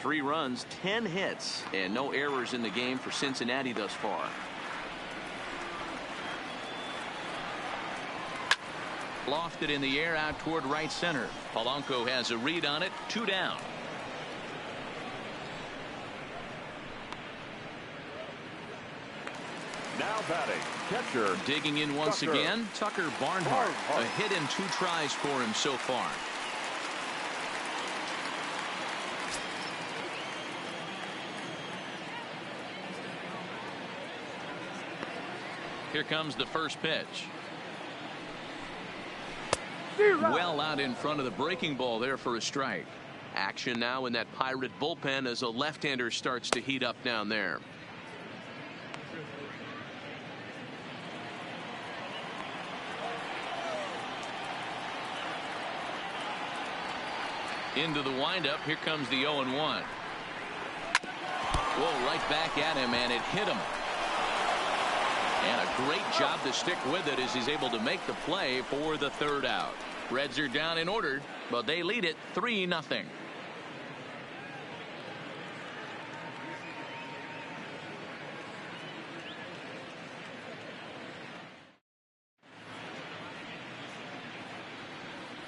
3 runs, 10 hits, and no errors in the game for Cincinnati thus far. Lofted in the air out toward right center. Polanco has a read on it. 2 down. Now batting, catcher. Digging in once again, Tucker Barnhart. A hit in 2 tries for him so far. Here comes the first pitch. Well out in front of the breaking ball there for a strike. Action now in that Pirate bullpen as a left-hander starts to heat up down there. Into the windup. Here comes the 0-1. Whoa, right back at him, and it hit him. And a great job to stick with it as he's able to make the play for the 3rd out. Reds are down and ordered, but they lead it 3-0.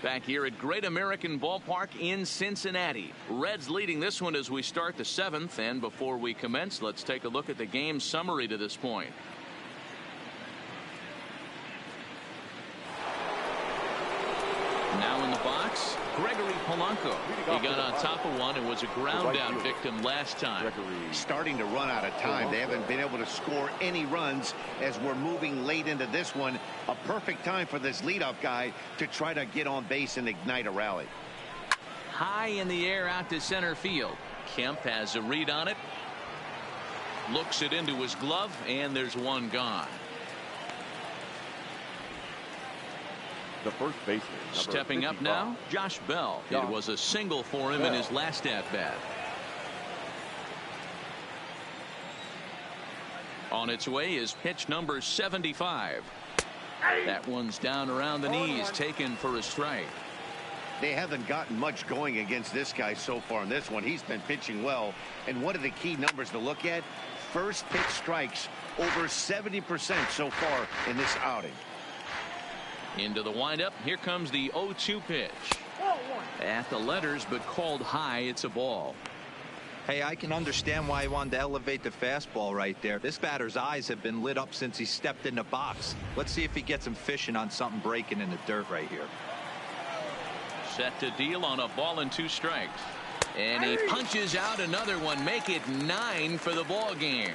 Back here at Great American Ballpark in Cincinnati. Reds leading this one as we start the 7th. And before we commence, let's take a look at the game summary to this point. Now in the box, Gregory Polanco. He got on top of one and was a ground out victim last time. Starting to run out of time. They haven't been able to score any runs as we're moving late into this one. A perfect time for this leadoff guy to try to get on base and ignite a rally. High in the air out to center field. Kemp has a read on it. Looks it into his glove, and there's one gone. The first baseman. Stepping up now, Josh Bell. It was a single for him in his last at-bat. On its way is pitch number 75. That one's down around the knees, taken for a strike. They haven't gotten much going against this guy so far in this one. He's been pitching well. And one of the key numbers to look at, first pitch strikes over 70% so far in this outing. Into the windup. Here comes the 0-2 pitch. At the letters, but called high. It's a ball. Hey, I can understand why he wanted to elevate the fastball right there. This batter's eyes have been lit up since he stepped in the box. Let's see if he gets him fishing on something breaking in the dirt right here. Set to deal on a ball and 2 strikes. And he punches out another one. Make it 9 for the ball game.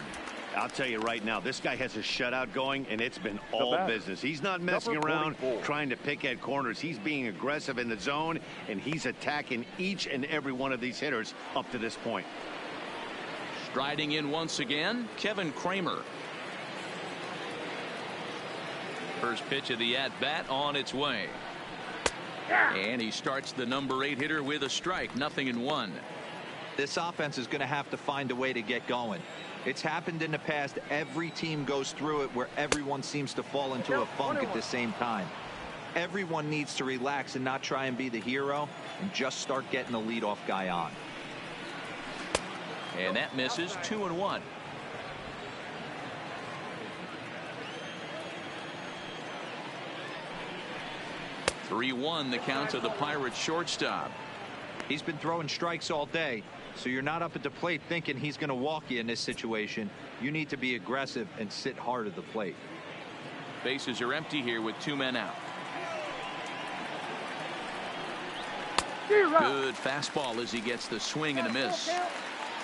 I'll tell you right now, this guy has a shutout going, and it's been all business. He's not messing around trying to pick at corners. He's being aggressive in the zone, and he's attacking each and every one of these hitters up to this point. Striding in once again, Kevin Cramer. First pitch of the at-bat on its way. And he starts the number 8 hitter with a strike, 0-1. This offense is going to have to find a way to get going. It's happened in the past. Every team goes through it where everyone seems to fall into a funk at the same time. Everyone needs to relax and not try and be the hero and just start getting the leadoff guy on. And that misses, 2-1. (3-1) the count to the Pirates shortstop. He's been throwing strikes all day, so you're not up at the plate thinking he's going to walk you in this situation. You need to be aggressive and sit hard at the plate. Bases are empty here with 2 men out. Good fastball as he gets the swing and a miss.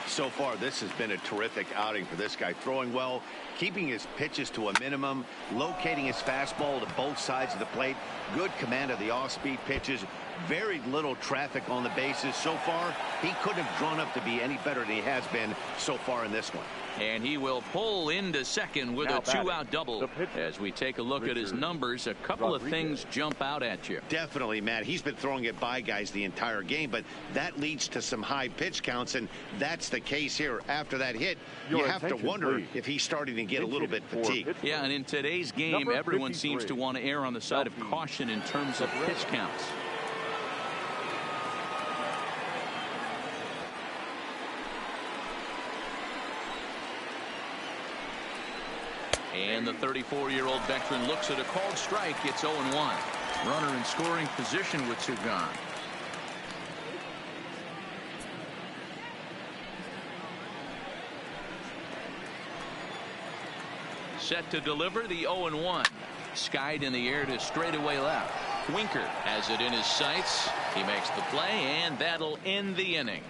So far, this has been a terrific outing for this guy. Throwing well, keeping his pitches to a minimum, locating his fastball to both sides of the plate. Good command of the off-speed pitches. Very little traffic on the bases so far. He couldn't have drawn up to be any better than he has been so far in this one. And he will pull into second with a 2-out double. As we take a look at his numbers, a couple of things jump out at you. Definitely, Matt. He's been throwing it by guys the entire game, but that leads to some high pitch counts, and that's the case here. After that hit, you have to wonder if he's starting to get a little bit fatigued. Yeah, and in today's game, everyone seems to want to err on the side of caution in terms of pitch counts. And the 34-year-old veteran looks at a called strike. It's 0-1. Runner in scoring position with 2 gone. Set to deliver the 0-1. Skied in the air to straightaway left. Winker has it in his sights. He makes the play, and that'll end the inning.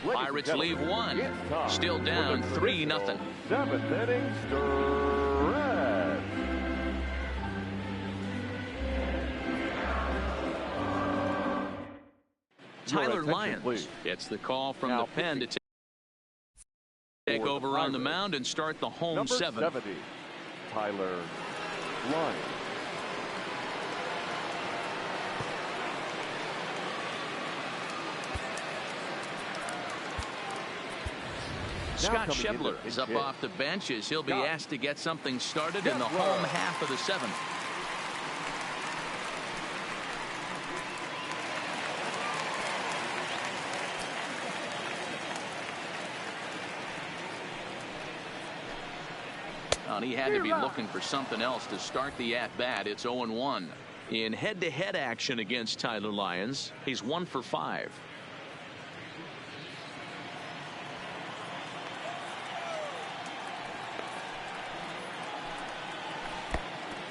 Pirates leave 1. Still down 3-0. 7th inning, Suarez. Tyler Lyons gets the call from the pen to take over on the mound and start the home Number 7. 70, Tyler Lyons. Scott Schebler is up off the bench as he'll be asked to get something started in the home half of the 7th. Well, he had to be looking for something else to start the at-bat. It's 0-1. In head-to-head action against Tyler Lyons, he's 1 for 5.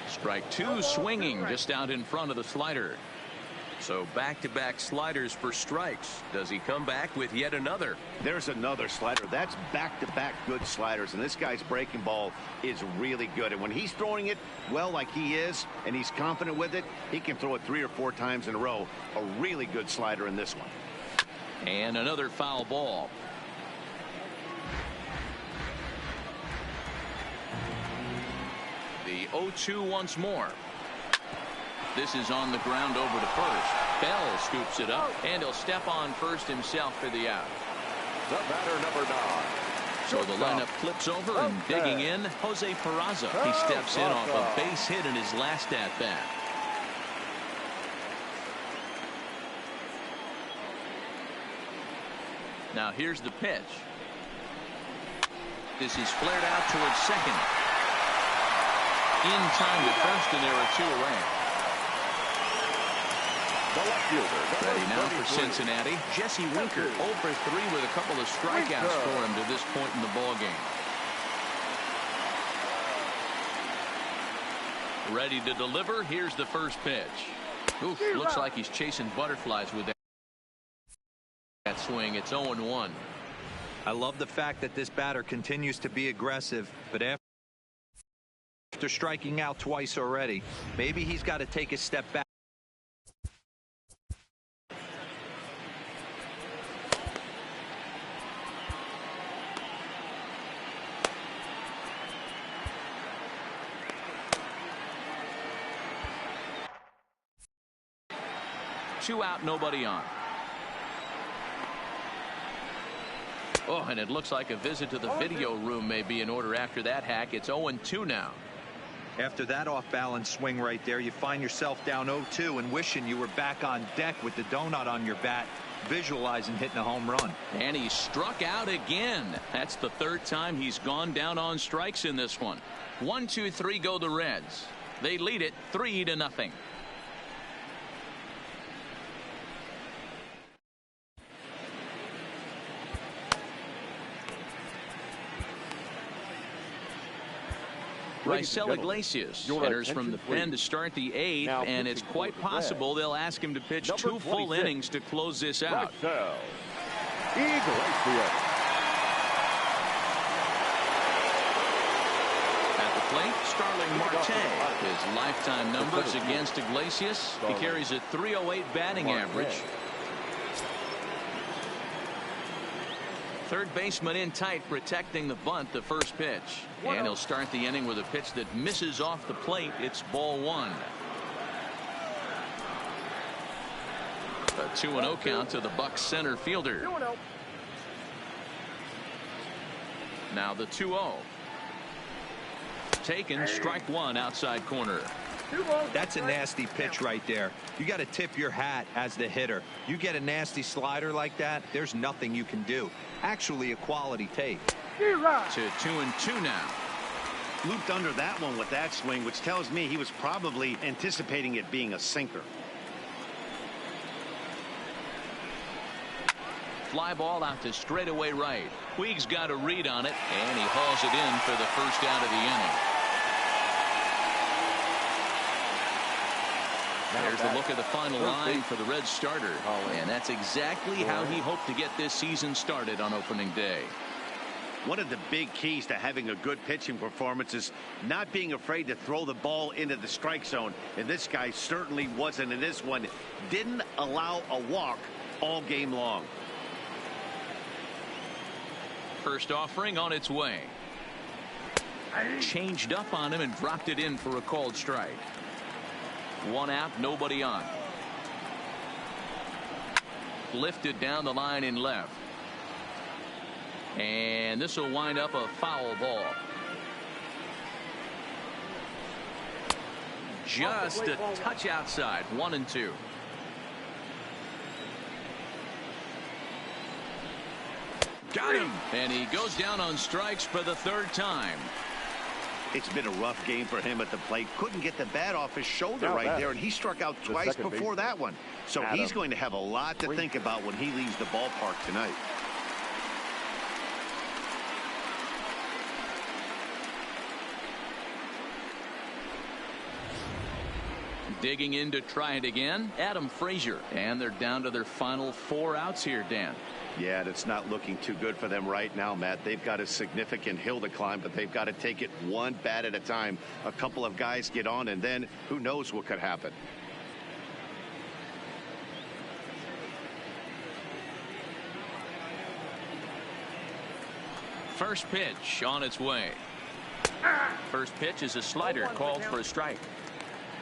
Strike 2 swinging just out in front of the slider. So back-to-back sliders for strikes. Does he come back with yet another? There's another slider. That's back-to-back good sliders, and this guy's breaking ball is really good. And when he's throwing it well like he is, and he's confident with it, he can throw it 3 or 4 times in a row. A really good slider in this one. And another foul ball. The 0-2 once more. This is on the ground over to first. Bell scoops it up, and he'll step on first himself for the out. The batter, number 9. So the lineup flips over, and digging in, Jose Perazza. He steps in off a base hit in his last at-bat. Now here's the pitch. This is flared out towards second. In time to first, and there are 2 away. Ready now for Cincinnati. Jesse Winker 0 for 3 with a couple of strikeouts for him to this point in the ballgame. Ready to deliver. Here's the first pitch. Oof, looks like he's chasing butterflies with that swing. It's 0-1. I love the fact that this batter continues to be aggressive, but after striking out twice already, maybe he's got to take a step back. Two out, nobody on. Oh, and it looks like a visit to the video room may be in order after that hack. It's 0-2 now. After that off-balance swing right there, you find yourself down 0-2 and wishing you were back on deck with the donut on your bat, visualizing hitting a home run. And he struck out again. That's the third time he's gone down on strikes in this one. 1-2-3 go the Reds. They lead it 3-0. Raisel Iglesias enters from the pen to start the 8th, and it's quite possible they'll ask him to pitch 2 full innings to close this out. At the plate, Starling Marte. His lifetime numbers against Iglesias. He carries a .308 batting average. Third baseman in tight, protecting the bunt, the first pitch. And he'll start the inning with a pitch that misses off the plate. It's ball 1. A 2-0 count to the Bucs center fielder. Now the 2-0. Taken, strike 1 outside corner. That's a nasty pitch right there. You got to tip your hat as the hitter. You get a nasty slider like that, there's nothing you can do. Actually a quality take. To 2-2 now. Looped under that one with that swing, which tells me he was probably anticipating it being a sinker. Fly ball out to straightaway right. Puig's got a read on it, and he hauls it in for the first out of the inning. There's the look at the final line for the Reds starter. And that's exactly how he hoped to get this season started on opening day. One of the big keys to having a good pitching performance is not being afraid to throw the ball into the strike zone. And this guy certainly wasn't in this one. Didn't allow a walk all game long. First offering on its way. Changed up on him and dropped it in for a called strike. 1 out, nobody on. Lifted down the line in left. And this will wind up a foul ball. Just a touch outside. 1-2. Got him. And he goes down on strikes for the 3rd time. It's been a rough game for him at the plate. Couldn't get the bat off his shoulder right there, and he struck out twice before that one. So he's going to have a lot to think about when he leaves the ballpark tonight. Digging in to try it again, Adam Frazier. And they're down to their final 4 outs here, Dan. Yeah, and it's not looking too good for them right now, Matt. They've got a significant hill to climb, but they've got to take it one bat at a time. A couple of guys get on, and then who knows what could happen. First pitch on its way. First pitch is a slider called for a strike.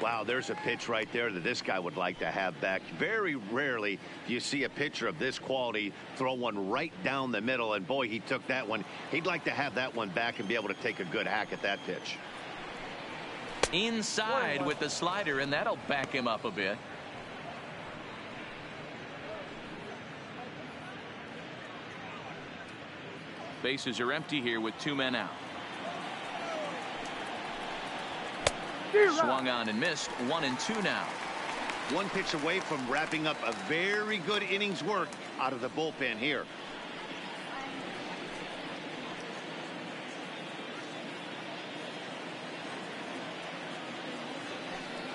Wow, there's a pitch right there that this guy would like to have back. Very rarely do you see a pitcher of this quality throw one right down the middle, and boy, he took that one. He'd like to have that one back and be able to take a good hack at that pitch. Inside with the slider, and that'll back him up a bit. Bases are empty here with 2 men out. Swung on and missed. 1-2 now. One pitch away from wrapping up a very good innings work out of the bullpen here.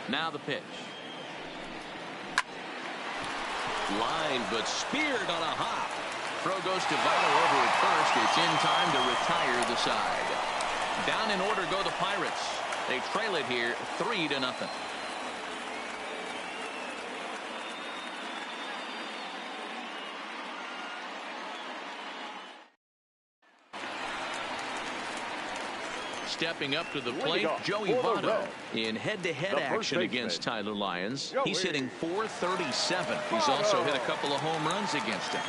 Now the pitch. Line, but speared on a hop. Throw goes to Votto over at first. It's in time to retire the side. Down in order go the Pirates. They trail it here 3-0. Stepping up to the plate, Joey Votto in head-to-head action against Tyler Lyons. He's hitting .437. He's also hit a couple of home runs against him.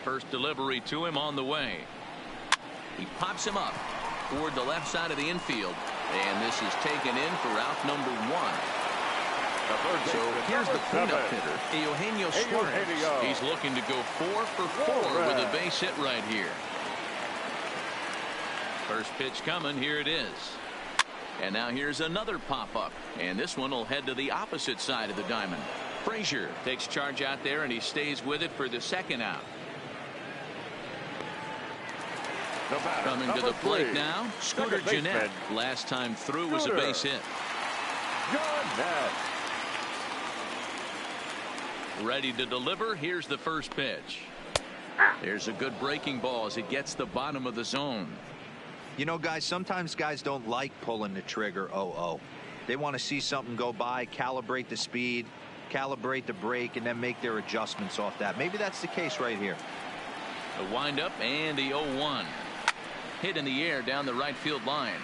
First delivery to him on the way. He pops him up toward the left side of the infield, and this is taken in for out number 1. So here's the cleanup hitter, Eugenio Suarez. He's looking to go 4 for 4 with a base hit right here. First pitch coming. Here it is. And now here's another pop-up. And this one will head to the opposite side of the diamond. Frazier takes charge out there, and he stays with it for the second out. Coming to the plate now, Scooter Gennett. Last time through was a base hit. Ready to deliver. Here's the first pitch. There's a good breaking ball as it gets the bottom of the zone. You know, guys, sometimes guys don't like pulling the trigger 0-0. They want to see something go by, calibrate the speed, calibrate the brake, and then make their adjustments off that. Maybe that's the case right here. The windup and the 0-1. Hit in the air down the right field line.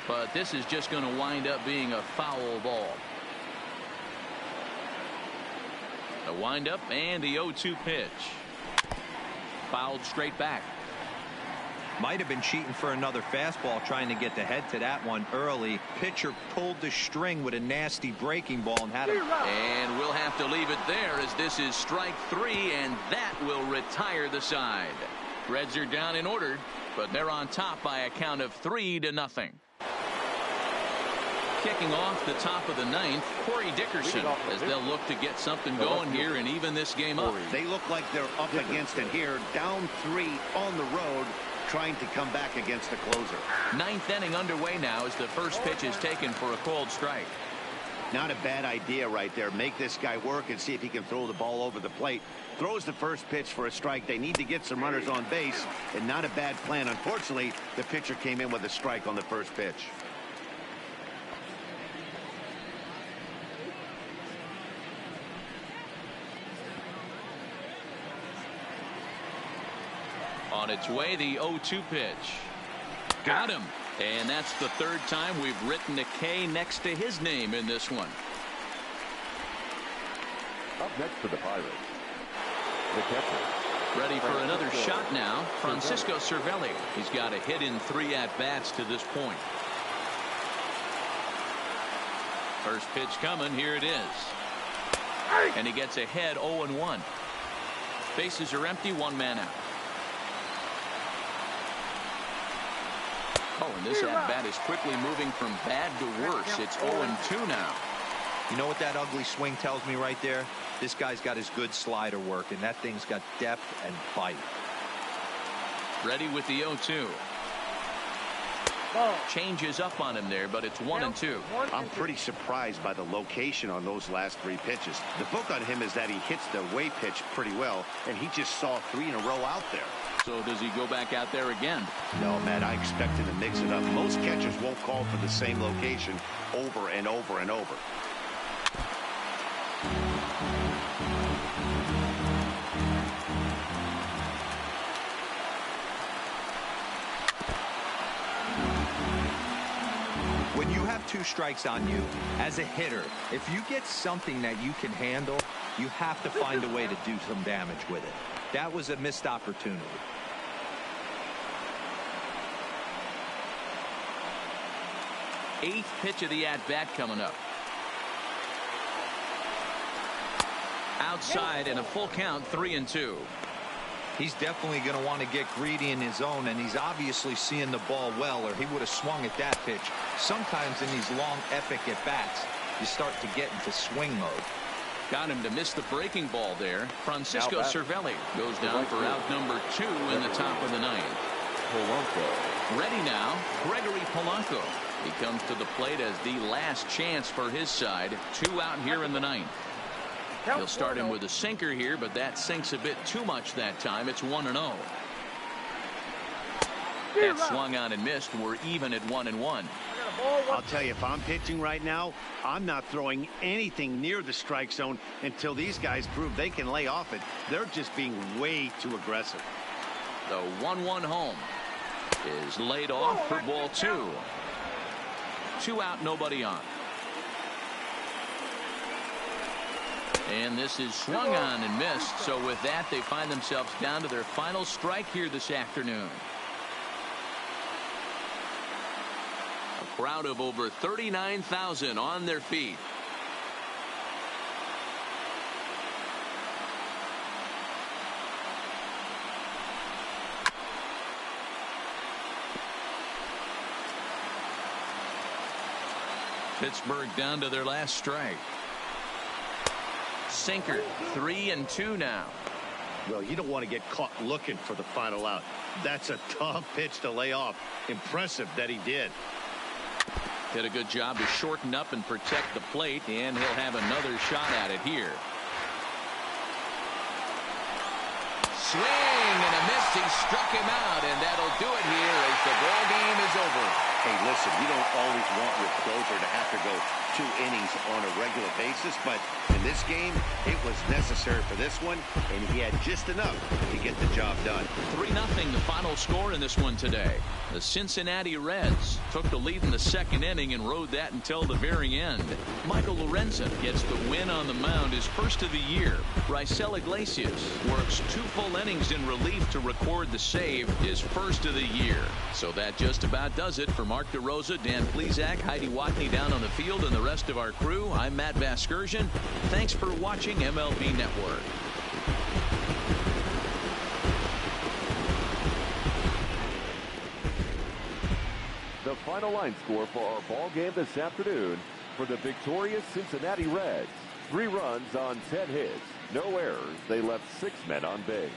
But this is just going to wind up being a foul ball. The windup and the 0-2 pitch. Fouled straight back. Might have been cheating for another fastball, trying to get the head to that one early. Pitcher pulled the string with a nasty breaking ball and had him. And we'll have to leave it there as this is strike 3, and that will retire the side. Reds are down in order, but they're on top by a count of 3-0. Kicking off the top of the 9th, Corey Dickerson, as they'll look to get something going here and even this game up. They look like they're up against it here, down 3 on the road, trying to come back against the closer. 9th inning underway now as the first pitch is taken for a called strike. Not a bad idea right there. Make this guy work and see if he can throw the ball over the plate. Throws the first pitch for a strike. They need to get some runners on base, and not a bad plan. Unfortunately, the pitcher came in with a strike on the first pitch. On its way, the 0-2 pitch. Got him. And that's the 3rd time we've written a K next to his name in this one. Up next for the Pirates, the catcher. Ready for another shot now, Francisco Cervelli. He's got a hit in 3 at-bats to this point. First pitch coming. Here it is. And he gets ahead 0-1. Bases are empty, 1 man out. Oh, and this at-bat is quickly moving from bad to worse. It's 0-2 now. You know what that ugly swing tells me right there? This guy's got his good slider work, and that thing's got depth and bite. Ready with the 0-2. Changes up on him there, but it's 1-2. I'm pretty surprised by the location on those last 3 pitches. The book on him is that he hits the away pitch pretty well, and he just saw 3 in a row out there. So does he go back out there again? No, Matt, I expect him to mix it up. Most catchers won't call for the same location over and over and over. When you have 2 strikes on you, as a hitter, if you get something that you can handle, you have to find a way to do some damage with it. That was a missed opportunity. Eighth pitch of the at-bat coming up. Outside and a full count, 3-2. He's definitely going to want to get greedy in his own, and he's obviously seeing the ball well, or he would have swung at that pitch. Sometimes in these long, epic at-bats, you start to get into swing mode. Got him to miss the breaking ball there. Francisco Cervelli goes down for out number 2 in the top of the 9th. Polanco. Ready now, Gregory Polanco. He comes to the plate as the last chance for his side. 2 out here in the 9th. He'll start him with a sinker here, but that sinks a bit too much that time. It's 1-0. That swung on and missed. We're even at 1-1. I'll tell you, if I'm pitching right now, I'm not throwing anything near the strike zone until these guys prove they can lay off it. They're just being way too aggressive. The 1-1 home is laid off for ball 2. 2 out, nobody on. And this is swung on and missed. So with that, they find themselves down to their final strike here this afternoon. A crowd of over 39,000 on their feet. Pittsburgh down to their last strike. Sinker, 3-2 now. Well, you don't want to get caught looking for the final out. That's a tough pitch to lay off. Impressive that he did. Did a good job to shorten up and protect the plate, and he'll have another shot at it here. Swing and a miss. He struck him out, and that'll do it here as the ball game is over. Hey, listen, you don't always want your closer to have to go 2 innings on a regular basis, but in this game, it was necessary for this one, and he had just enough to get the job done. 3-0 the final score in this one today. The Cincinnati Reds took the lead in the 2nd inning and rode that until the very end. Michael Lorenzo gets the win on the mound, his first of the year. Raisel Iglesias works 2 full innings in relief to record the save, his first of the year. So that just about does it for Mark DeRosa, Dan Plesac, Heidi Watney down on the field, and the rest of our crew. I'm Matt Vasgersian. Thanks for watching MLB Network. The final line score for our ball game this afternoon for the victorious Cincinnati Reds. 3 runs on 10 hits. No errors. They left 6 men on base.